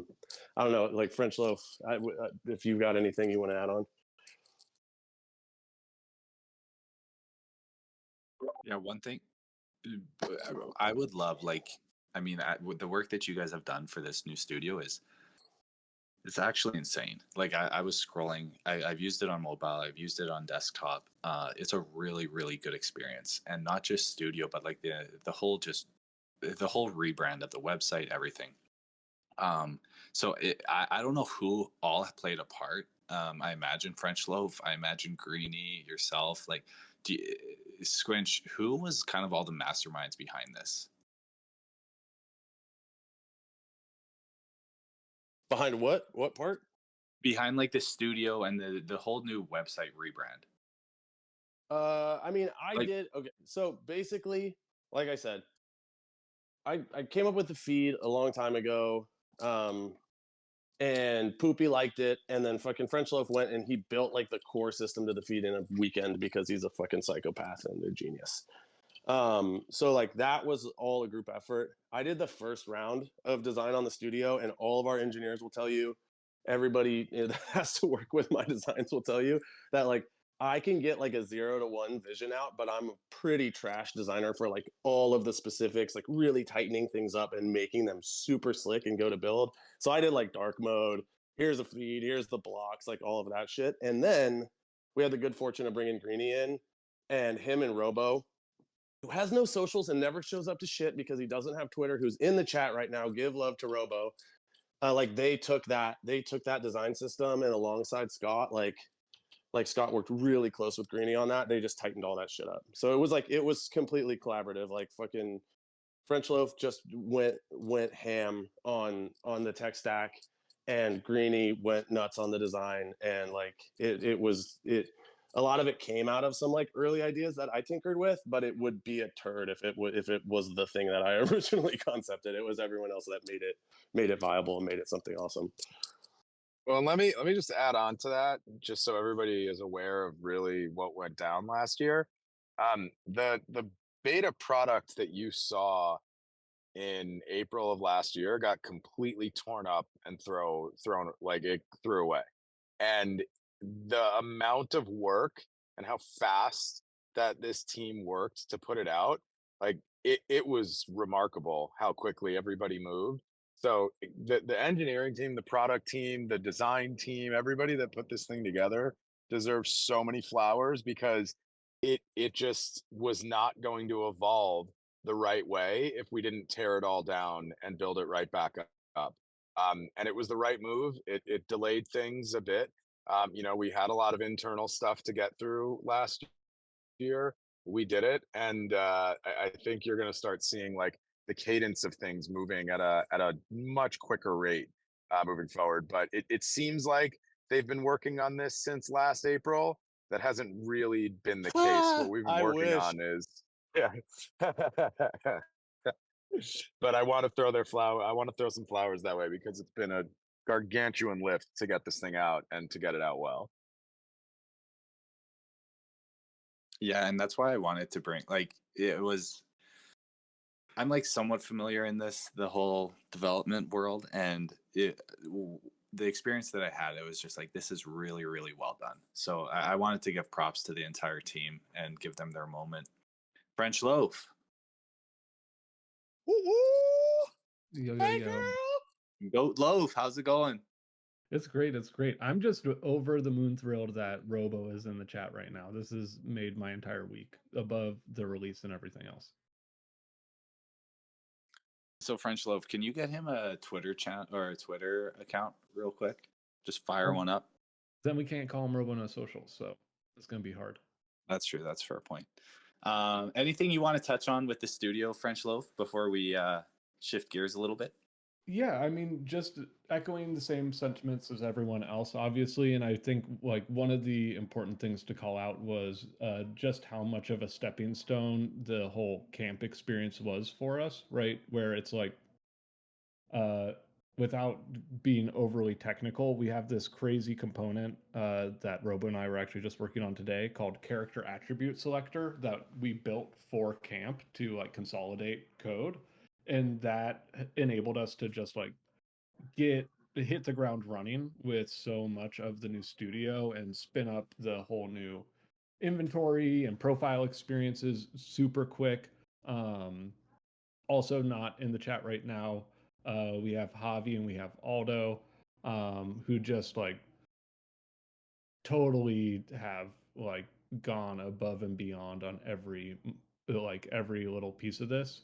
don't know, like, French Loaf, if you've got anything you want to add on. Yeah, one thing I would love, like, I mean, with the work that you guys have done for this new studio it's actually insane. Like, I was scrolling, I've used it on mobile, I've used it on desktop. It's a really, really good experience. And not just Studio, but like the whole rebrand of the website, everything. So I don't know who all played a part. I imagine French Loaf, I imagine Greeny, yourself. Like, Squinch, who was kind of all the masterminds behind this? Behind what? What part? Behind like the studio and the whole new website rebrand. I mean, I Like- did. Okay, so basically, like I said, I came up with the feed a long time ago, and Poopy liked it, and then fucking French Loaf went and he built like the core system to the feed in a weekend because he's a fucking psychopath and a genius. So like that was all a group effort. I did the first round of design on the Stoodio, and all of our engineers will tell you, everybody that has to work with my designs will tell you that like I can get like a 0 to 1 vision out, but I'm a pretty trash designer for like all of the specifics, like really tightening things up and making them super slick and go to build. So I did like dark mode, here's a feed, here's the blocks, like all of that shit. And then we had the good fortune of bringing Greeny in, and him and Robo, who has no socials and never shows up to shit because he doesn't have Twitter, who's in the chat right now, give love to Robo. Like they took that design system, and alongside Scott, like Scott worked really close with Greeny on that. They just tightened all that shit up. So it was completely collaborative. Like fucking French Loaf just went ham on the tech stack, and Greeny went nuts on the design. And like it was a lot of it came out of some like early ideas that I tinkered with, but it would be a turd if it was the thing that I originally concepted. It was everyone else that made it viable and made it something awesome. Well, let me just add on to that, just so everybody is aware of really what went down last year. The beta product that you saw in April of last year got completely torn up and thrown like it threw away. And the amount of work and how fast that this team worked to put it out, like it was remarkable how quickly everybody moved. So the engineering team, the product team, the design team, everybody that put this thing together deserves so many flowers, because it just was not going to evolve the right way if we didn't tear it all down and build it right back up. And it was the right move. It delayed things a bit. We had a lot of internal stuff to get through last year. We did it, and I think you're going to start seeing like the cadence of things moving at a much quicker rate moving forward. But it seems like they've been working on this since last April. That hasn't really been the case. What we've been working on is but I want to throw some flowers that way, because it's been a gargantuan lift to get this thing out and to get it out well. Yeah, and that's why I wanted to bring I'm like somewhat familiar in the whole development world, and the experience that I had, it was just like, this is really, really well done. So I wanted to give props to the entire team and give them their moment. French Loaf. Yo, Hey, yo. girl. Goat Loaf, how's it going? It's great. It's great. I'm just over the moon thrilled that Robo is in the chat right now. This has made my entire week above the release and everything else. So French Loaf, can you get him a Twitter chat or a Twitter account real quick? Just fire one up. Then we can't call him Robo No Socials, so it's gonna be hard. That's true. That's a fair point. Anything you want to touch on with the Stoodio, French Loaf, before we shift gears a little bit? Yeah, I mean, just echoing the same sentiments as everyone else, obviously. And I think like one of the important things to call out was just how much of a stepping stone the whole camp experience was for us, right? Where it's like, without being overly technical, we have this crazy component that Robo and I were actually just working on today called character attribute selector that we built for camp to like consolidate code. And that enabled us to just like hit the ground running with so much of the new Stoodio and spin up the whole new inventory and profile experiences super quick. Also not in the chat right now, we have Javi and we have Aldo, who just like totally have like gone above and beyond on every little piece of this.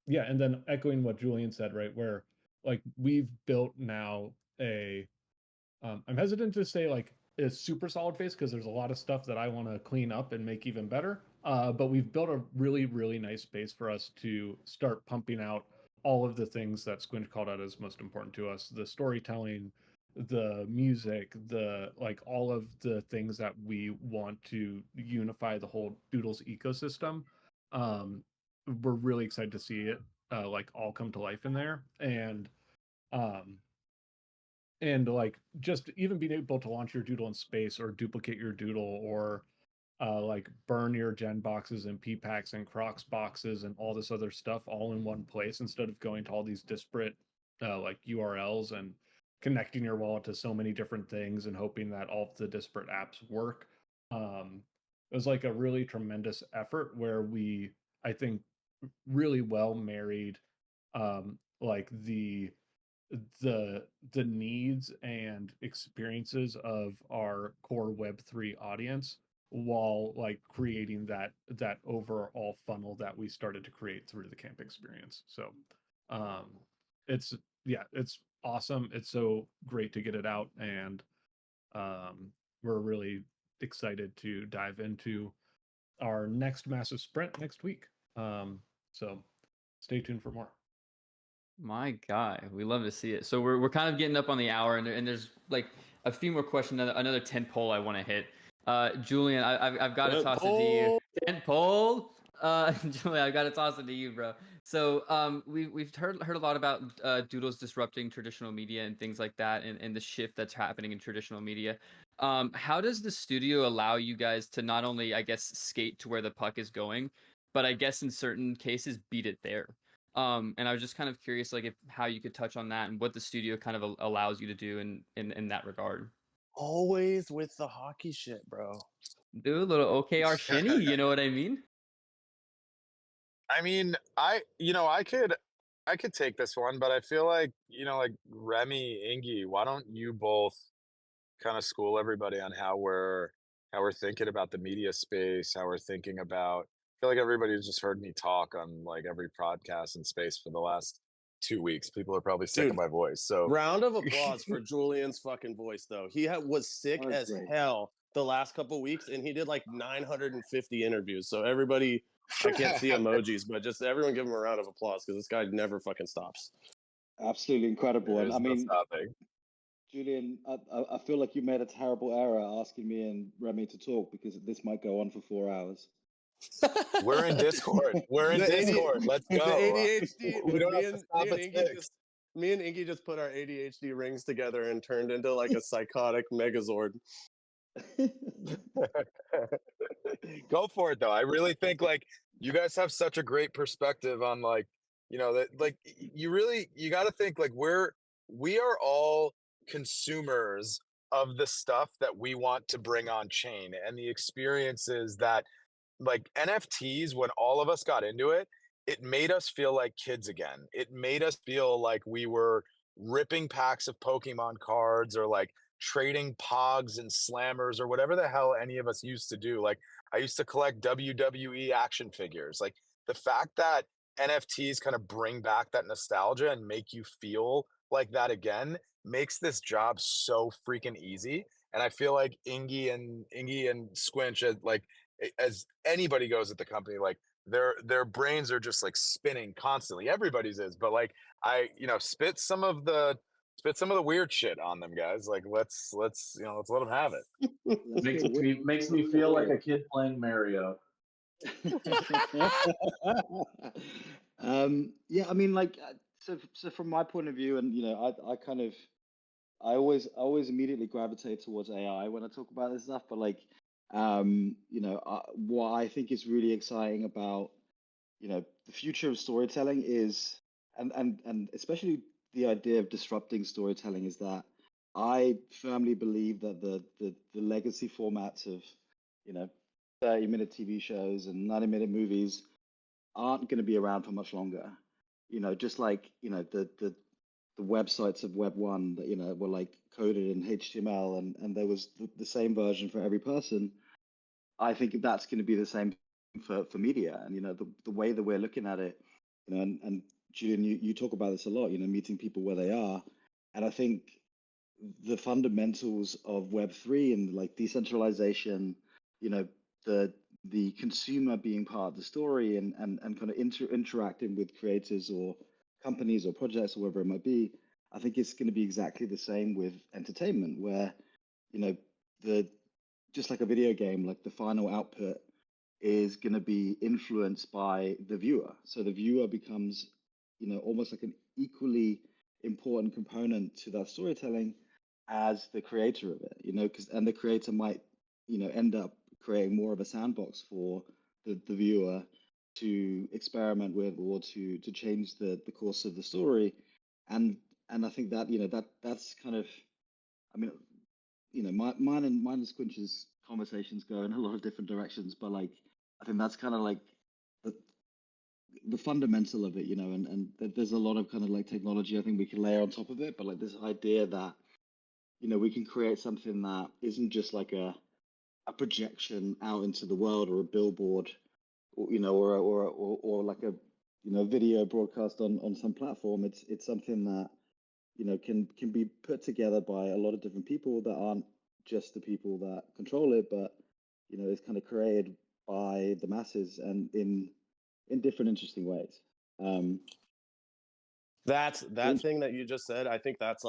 Yeah, and then echoing what Julian said, right, where like we've built now I'm hesitant to say like a super solid base because there's a lot of stuff that I want to clean up and make even better. But we've built a really, really nice base for us to start pumping out all of the things that Squinch called out as most important to us: the storytelling, the music, the like all of the things that we want to unify the whole Doodles ecosystem. Um, we're really excited to see it like all come to life in there, um, and like just even being able to launch your doodle in space or duplicate your doodle or like burn your gen boxes and p packs and crocs boxes and all this other stuff all in one place instead of going to all these disparate like urls and connecting your wallet to so many different things and hoping that all of the disparate apps work. It was like a really tremendous effort where we, I think, really well married like the needs and experiences of our core web3 audience while like creating that overall funnel that we started to create through the camp experience. So um it's it's awesome. It's so great to get it out, and we're really excited to dive into our next massive sprint next week. So stay tuned for more. My guy, we love to see it. So we're kind of getting up on the hour, and there's like a few more questions, another 10 poll I want to hit. Julian, I've got to toss it to you. 10 poll. Julian, I've got to toss it to you, bro. So we've heard a lot about Doodles disrupting traditional media and things like that, and the shift that's happening in traditional media. How does the Stoodio allow you guys to not only, I guess, skate to where the puck is going, but I guess in certain cases beat it there? And I was just kind of curious, like, if how you could touch on that and what the Stoodio kind of allows you to do in that regard. Always with the hockey shit, bro. Do a little OKR shinny, you know what I mean? I mean, I could take this one, but I feel like, like Remy, Ingy, why don't you both kind of school everybody on how we're thinking about the media space, how we're thinking about. I feel like everybody's just heard me talk on like every podcast in space for the last 2 weeks. People are probably sick of Dude, my voice. So round of applause for Julian's fucking voice, though. He was sick That was as great. hell the last couple weeks, and he did like 950 interviews. So everybody, I can't see emojis, but just everyone give him a round of applause because this guy never fucking stops. Absolutely incredible. there And is I no mean, stopping. Julian, I feel like you made a terrible error asking me and Remy to talk because this might go on for 4 hours. We're in Discord. We're in The Discord. Let's The go. ADHD. We don't me have to and stop me and at Ingy 6. me and Ingy just put our ADHD rings together and turned into like a psychotic Megazord. Go for it though. I really think like you guys have such a great perspective on like, that like you got to think like we are all consumers of the stuff that we want to bring on chain and the experiences that like NFTs, when all of us got into it, it made us feel like kids again. It made us feel like we were ripping packs of Pokemon cards or like trading pogs and slammers or whatever the hell any of us used to do. Like I used to collect WWE action figures. Like the fact that NFTs kind of bring back that nostalgia and make you feel like that again makes this job so freaking easy. And I feel like Ingy and Squinch like as anybody goes at the company, like their brains are just like spinning constantly. Everybody's is, but like I, spit some of the weird shit on them, guys. Like let's let's let them have it. Makes me feel like a kid playing Mario. Yeah, I mean, like, so from my point of view, and I kind of, I always immediately gravitate towards AI when I talk about this stuff. But like, what I think is really exciting about, the future of storytelling is, and especially the idea of disrupting storytelling is that I firmly believe that the legacy formats of, 30-minute TV shows and 90-minute movies aren't going to be around for much longer. Just like, the websites of Web 1 that, were like coded in HTML and there was the same version for every person. I think that's going to be the same for media. And, the way that we're looking at it, and Julian, you talk about this a lot, meeting people where they are. And I think the fundamentals of Web3 and like decentralization, you know, the consumer being part of the story and kind of interacting with creators or companies or projects or whatever it might be, I think it's going to be exactly the same with entertainment, where, you know, the just like a video game, like the final output is going to be influenced by the viewer. So the viewer becomes, almost like an equally important component to that storytelling as the creator of it, and the creator might, end up creating more of a sandbox for the viewer to experiment with or to change the course of the story. And I think that, that's kind of, I mean, mine and Squinch's conversations go in a lot of different directions, but like I think that's kind of like the the fundamental of it, and there's a lot of kind of like technology I think we can layer on top of it, but like this idea that we can create something that isn't just like a projection out into the world or a billboard, or like a video broadcast on some platform. It's something that can be put together by a lot of different people that aren't just the people that control it, but it's kind of created by the masses and in different interesting ways. That thing that you just said, I think that's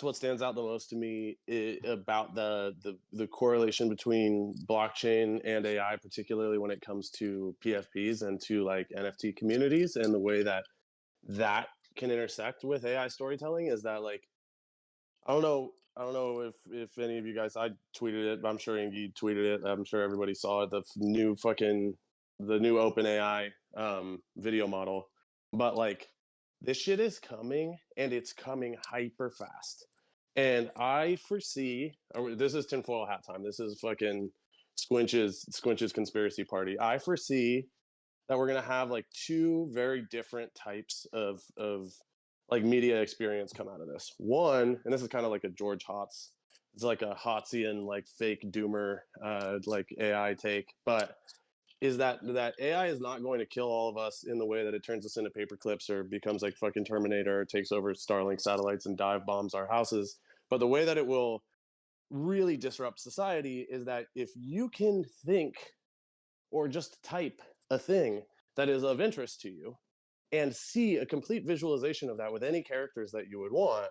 what stands out the most to me about the correlation between blockchain and AI, particularly when it comes to PFPs and to like NFT communities, and the way that can intersect with AI storytelling is that, like, I don't know if any of you guys, I tweeted it, but I'm sure Ingy tweeted it. I'm sure everybody saw it. The new OpenAI video model, but like this shit is coming, and it's coming hyper fast. And I foresee, this is tinfoil hat time. This is fucking Squinch's conspiracy party. I foresee that we're gonna have like two very different types of like media experience come out of this. One, and this is kind of like a George Hotz, it's like a Hotzian like fake doomer like AI take, but is that AI is not going to kill all of us in the way that it turns us into paper clips or becomes like fucking Terminator, or takes over Starlink satellites and dive bombs our houses. But the way that it will really disrupt society is that if you can think or just type a thing that is of interest to you and see a complete visualization of that with any characters that you would want,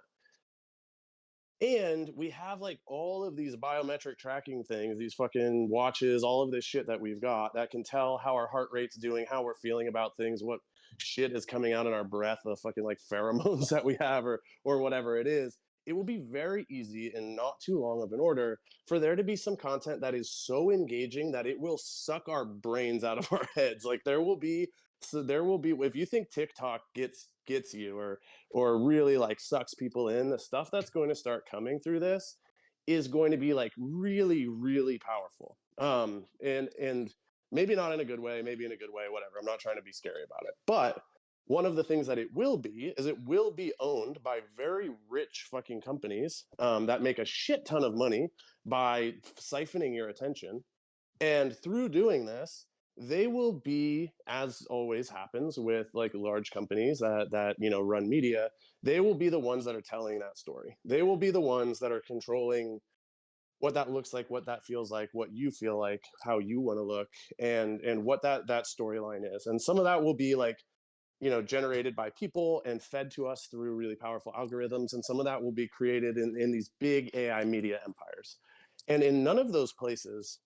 and we have like all of these biometric tracking things, these fucking watches, all of this shit that we've got that can tell how our heart rate's doing, how we're feeling about things, what shit is coming out in our breath, the fucking like pheromones that we have, or whatever it is. It will be very easy and not too long of an order for there to be some content that is so engaging that it will suck our brains out of our heads. Like there will be, if you think TikTok gets you or really like sucks people in, the stuff that's going to start coming through this is going to be like really, really powerful. And maybe not in a good way, maybe in a good way, whatever. I'm not trying to be scary about it. But one of the things that it will be is it will be owned by very rich fucking companies that make a shit ton of money by siphoning your attention. And through doing this, they will be, as always happens with like large companies that run media, they will be the ones that are telling that story. They will be the ones that are controlling what that looks like, what that feels like, what you feel like, how you want to look, and what that storyline is. And some of that will be like, generated by people and fed to us through really powerful algorithms. And some of that will be created in these big AI media empires. And in none of those places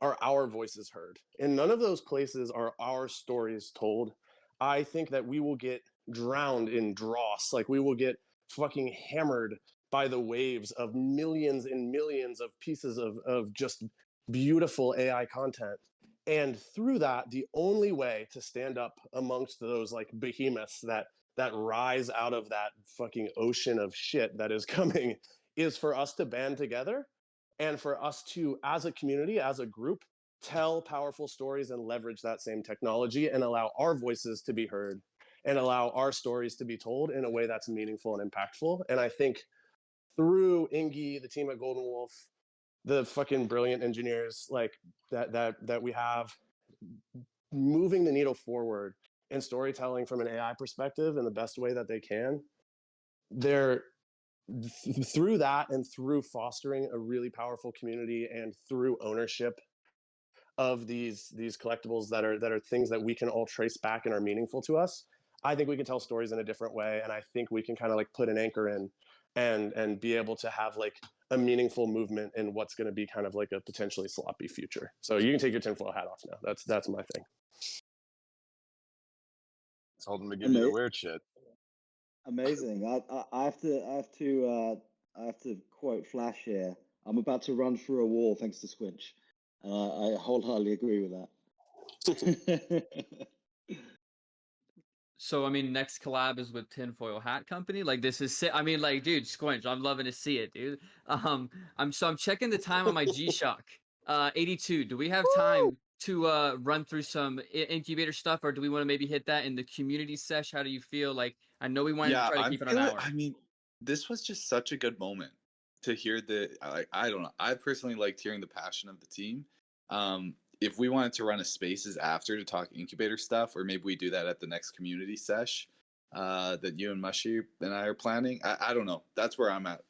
are our voices heard. In none of those places are our stories told. I think that we will get drowned in dross. Like we will get fucking hammered by the waves of millions and millions of pieces of just beautiful AI content. And through that, the only way to stand up amongst those like behemoths that rise out of that fucking ocean of shit that is coming is for us to band together and for us to, as a community, as a group, tell powerful stories and leverage that same technology and allow our voices to be heard and allow our stories to be told in a way that's meaningful and impactful. And I think through Ingy, the team at Golden Wolf, the fucking brilliant engineers like that we have moving the needle forward in storytelling from an AI perspective in the best way that they can, they're through that and through fostering a really powerful community and through ownership of these collectibles that are things that we can all trace back and are meaningful to us. I think we can tell stories in a different way, and I think we can kind of like put an anchor in and be able to have like a meaningful movement in what's going to be kind of like a potentially sloppy future. So you can take your tinfoil hat off now. That's my thing. Told him to give you the weird shit. Amazing. I have to quote Flash here. I'm about to run through a wall thanks to Squinch. I wholeheartedly agree with that. So I mean, next collab is with Tinfoil Hat Company. Like this is sick. I mean, like, dude, Squinch, I'm loving to see it, dude. I'm checking the time on my G-Shock. 82. Do we have time to run through some incubator stuff, or do we want to maybe hit that in the community sesh? How do you feel? Like, I know we wanted to try to keep it an hour. I mean, this was just such a good moment to hear I don't know. I personally liked hearing the passion of the team. If we wanted to run a spaces after to talk incubator stuff, or maybe we do that at the next community sesh that you and Mushy and I are planning. I don't know. That's where I'm at.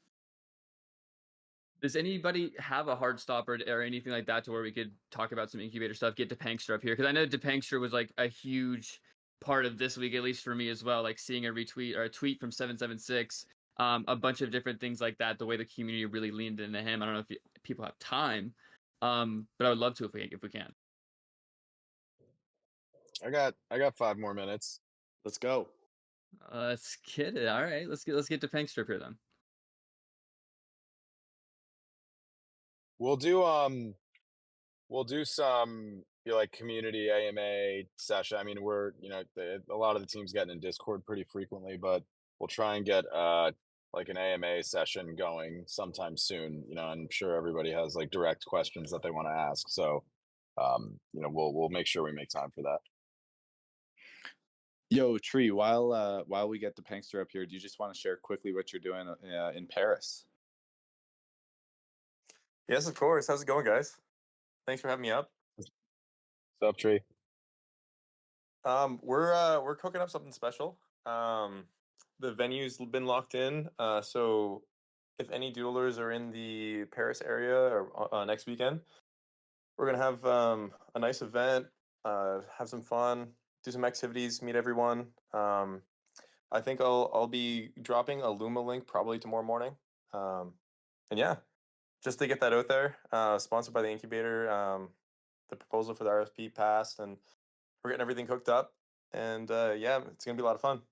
Does anybody have a hard stop or anything like that to where we could talk about some incubator stuff, get Depankster up here? Because I know Depankster was like a huge part of this week, at least for me as well, like seeing a retweet or a tweet from 776, a bunch of different things like that, the way the community really leaned into him. I don't know if people have time, but I would love to if we can. I got 5 more minutes. Let's go. Let's get it. All right, let's get Depankster up here then. We'll do some like community AMA session. I mean, we're a lot of the teams getting in Discord pretty frequently, but we'll try and get like an AMA session going sometime soon. I'm sure everybody has like direct questions that they want to ask, so we'll make sure we make time for that. Yo, Tree, while we get the Pankster up here, do you just want to share quickly what you're doing in Paris? Yes, of course. How's it going, guys? Thanks for having me up. What's up, Tree? We're cooking up something special. The venue's been locked in, so if any doodlers are in the Paris area or next weekend, we're gonna have a nice event, have some fun, do some activities, meet everyone. I think I'll be dropping a Luma link probably tomorrow morning. And yeah, just to get that out there, sponsored by the incubator. The proposal for the RFP passed, and we're getting everything hooked up. And yeah, it's gonna be a lot of fun.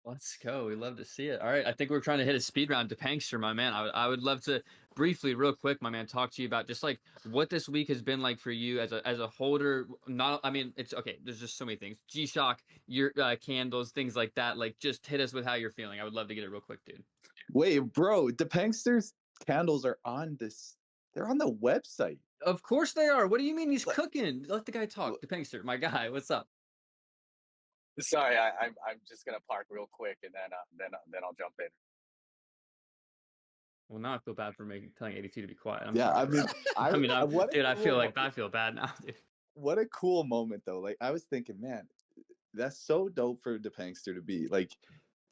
Let's go. We love to see it. All right. I think we're trying to hit a speed round to Pankster, my man. I would love to briefly, real quick, my man, talk to you about just like what this week has been like for you as a holder. I mean, it's okay. There's just so many things. G-Shock, your candles, things like that. Like, just hit us with how you're feeling. I would love to get it real quick, dude. Wait, bro, the Pankster's candles are on this. They're on the website. Of course they are. What do you mean he's cooking? Let the guy talk. The Pankster, my guy. What's up? Sorry, I'm just gonna park real quick and then I'll jump in. Well, now I feel bad for telling 82 to be quiet. Yeah, sorry. I mean, dude, I feel bad now, dude. What a cool moment though. Like I was thinking, man, that's so dope for Depankster to be like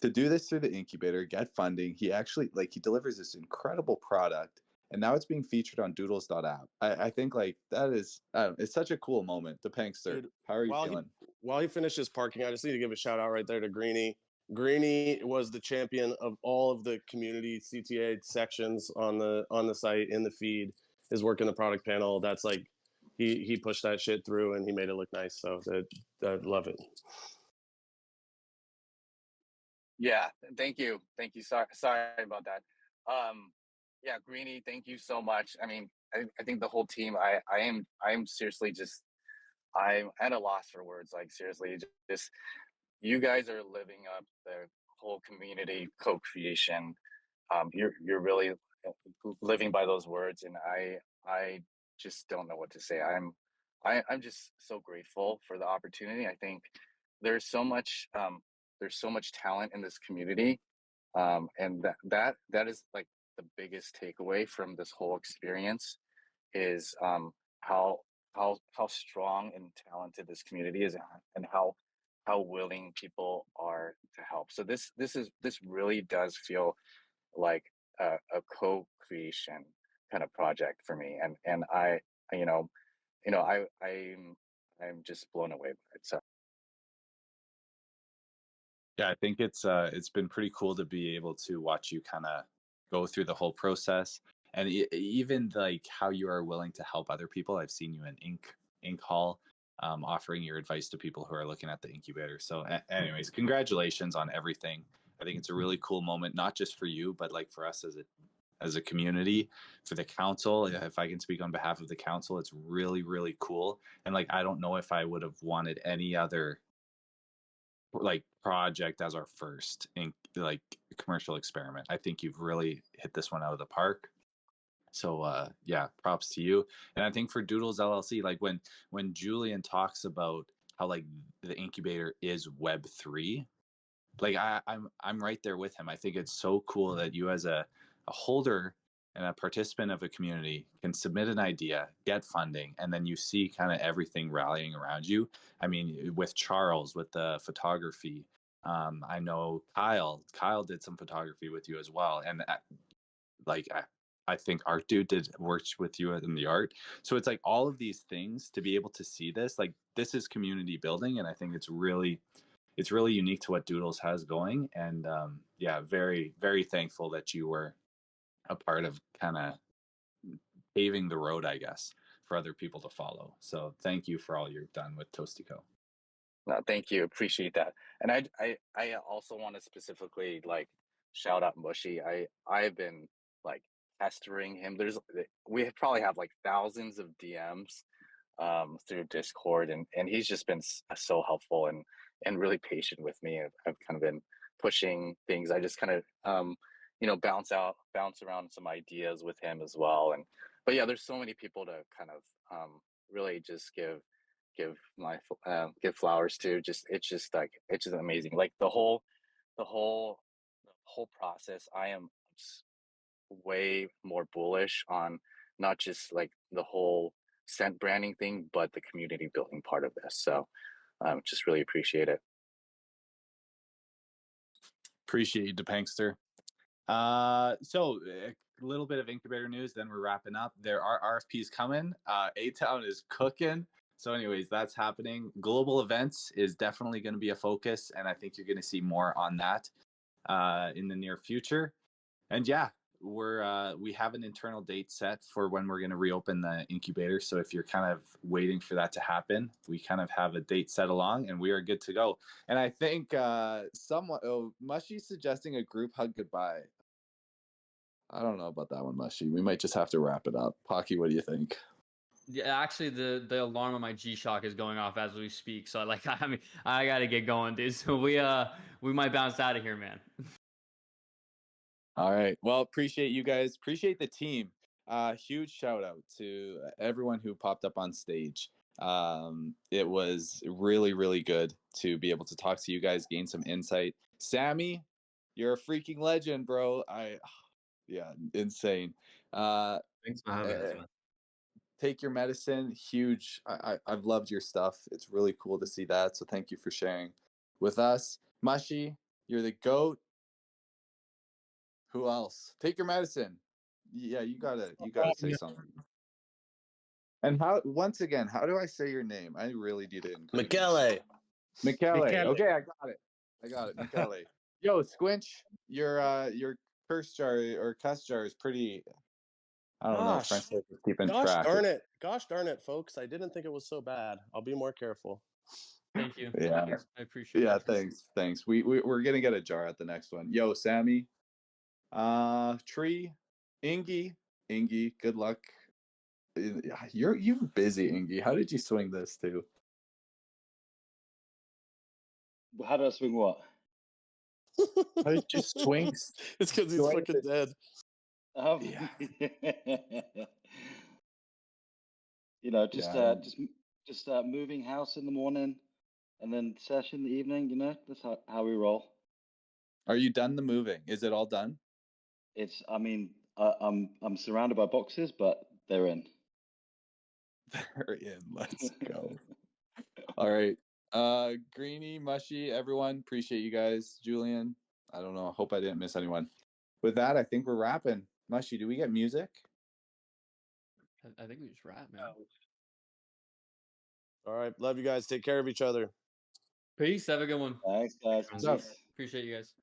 to do this through the incubator, get funding. He actually he delivers this incredible product. And now it's being featured on Doodles.app. I think like that is, it's such a cool moment. Depankster, how are you feeling? While he finishes parking, I just need to give a shout out right there to Greenie. Greenie was the champion of all of the community CTA sections on the site, in the feed. His work in the product panel, that's like he pushed that shit through and he made it look nice. So I love it. Yeah, thank you. Sorry about that. Yeah, Greenie, thank you so much. I mean, I think the whole team. I am seriously just I'm at a loss for words. Like seriously, just you guys are living up the whole community co-creation. You're really living by those words, and I just don't know what to say. I'm just so grateful for the opportunity. I think there's so much talent in this community, and that is like the biggest takeaway from this whole experience is how strong and talented this community is, and how willing people are to help. So this really does feel like a co-creation kind of project for me, and I I'm I'm just blown away by it. So Yeah, I think it's been pretty cool to be able to watch you kind of go through the whole process, and even like how you are willing to help other people. I've seen you in Ink Hall, offering your advice to people who are looking at the incubator. So, anyways, congratulations on everything. I think it's a really cool moment, not just for you, but like for us as a community, for the council. If I can speak on behalf of the council, it's really, really cool. And like, I don't know if I would have wanted any other like project as our first like commercial experiment. I think you've really hit this one out of the park. So yeah, props to you. And I think for Doodles LLC, like when Julian talks about how like the incubator is Web3, like I'm right there with him. I think it's so cool that you as a holder and a participant of a community can submit an idea, get funding, and then you see kind of everything rallying around you. I mean, with Charles, with the photography, I know Kyle did some photography with you as well. And like, I think Art Dude worked with you in the art. So it's like all of these things to be able to see this, like this is community building. And I think it's really unique to what Doodles has going. And yeah, very, very thankful that you were a part of kind of paving the road, I guess, for other people to follow. So thank you for all you've done with Toastico. no, thank you, appreciate that. And I also want to specifically like shout out Mushy. I've been like pestering him. We probably have like thousands of DMs through Discord, and he's just been so helpful and really patient with me. I've kind of been pushing things. I just kind of bounce around some ideas with him as well. But yeah, there's so many people to kind of really just give flowers to. It's just amazing. Like the whole process. I am just way more bullish on not just like the whole scent branding thing, but the community building part of this. So just really appreciate it. Appreciate you, Depankster. So a little bit of incubator news, then we're wrapping up. There are RFPs coming. A-Town is cooking. So anyways, that's happening. Global events is definitely going to be a focus, and I think you're going to see more on that in the near future. And yeah, we have an internal date set for when we're going to reopen the incubator. So if you're kind of waiting for that to happen, we kind of have a date set along, and we are good to go. And I think Mushy's suggesting a group hug goodbye. I don't know about that one, Mushy. We might just have to wrap it up. Pocky, what do you think? Yeah, actually, the alarm on my G-Shock is going off as we speak. So like, I mean, I gotta get going, dude. So we might bounce out of here, man. All right. Well, appreciate you guys. Appreciate the team. Huge shout out to everyone who popped up on stage. It was really, really good to be able to talk to you guys, gain some insight. Sammy, you're a freaking legend, bro. Yeah, insane. Thanks for having us, man. Take your medicine. Huge. I've loved your stuff. It's really cool to see that. So thank you for sharing with us. Mushy, you're the GOAT. Who else? Take your medicine. Yeah, you gotta say something. And once again, how do I say your name? I really need it. Michele. Michele. Okay, I got it. Michele. Yo, Squinch, your curse jar or cuss jar is pretty. I don't know. French is keeping track. Gosh darn it, folks. I didn't think it was so bad. I'll be more careful. Thank you. Yeah, I appreciate it. Yeah, thanks. We're gonna get a jar at the next one. Yo, Sammy. Tree, Ingy, good luck. You're busy, Ingy. How did you swing this too? How did I swing what? How did you swing? It's because he's fucking dead. Yeah. You know, just moving house in the morning, and then session in the evening. You know, that's how we roll. Are you done the moving? Is it all done? I mean, I'm surrounded by boxes, but they're in. They're in. Let's go. All right. Greeny, Mushy, everyone, appreciate you guys. Julian, I don't know. I hope I didn't miss anyone. With that, I think we're wrapping. Mushy, do we get music? I think we just wrap, man. All right, love you guys. Take care of each other. Peace. Have a good one. Thanks, guys. Thumbs up. Peace. Appreciate you guys.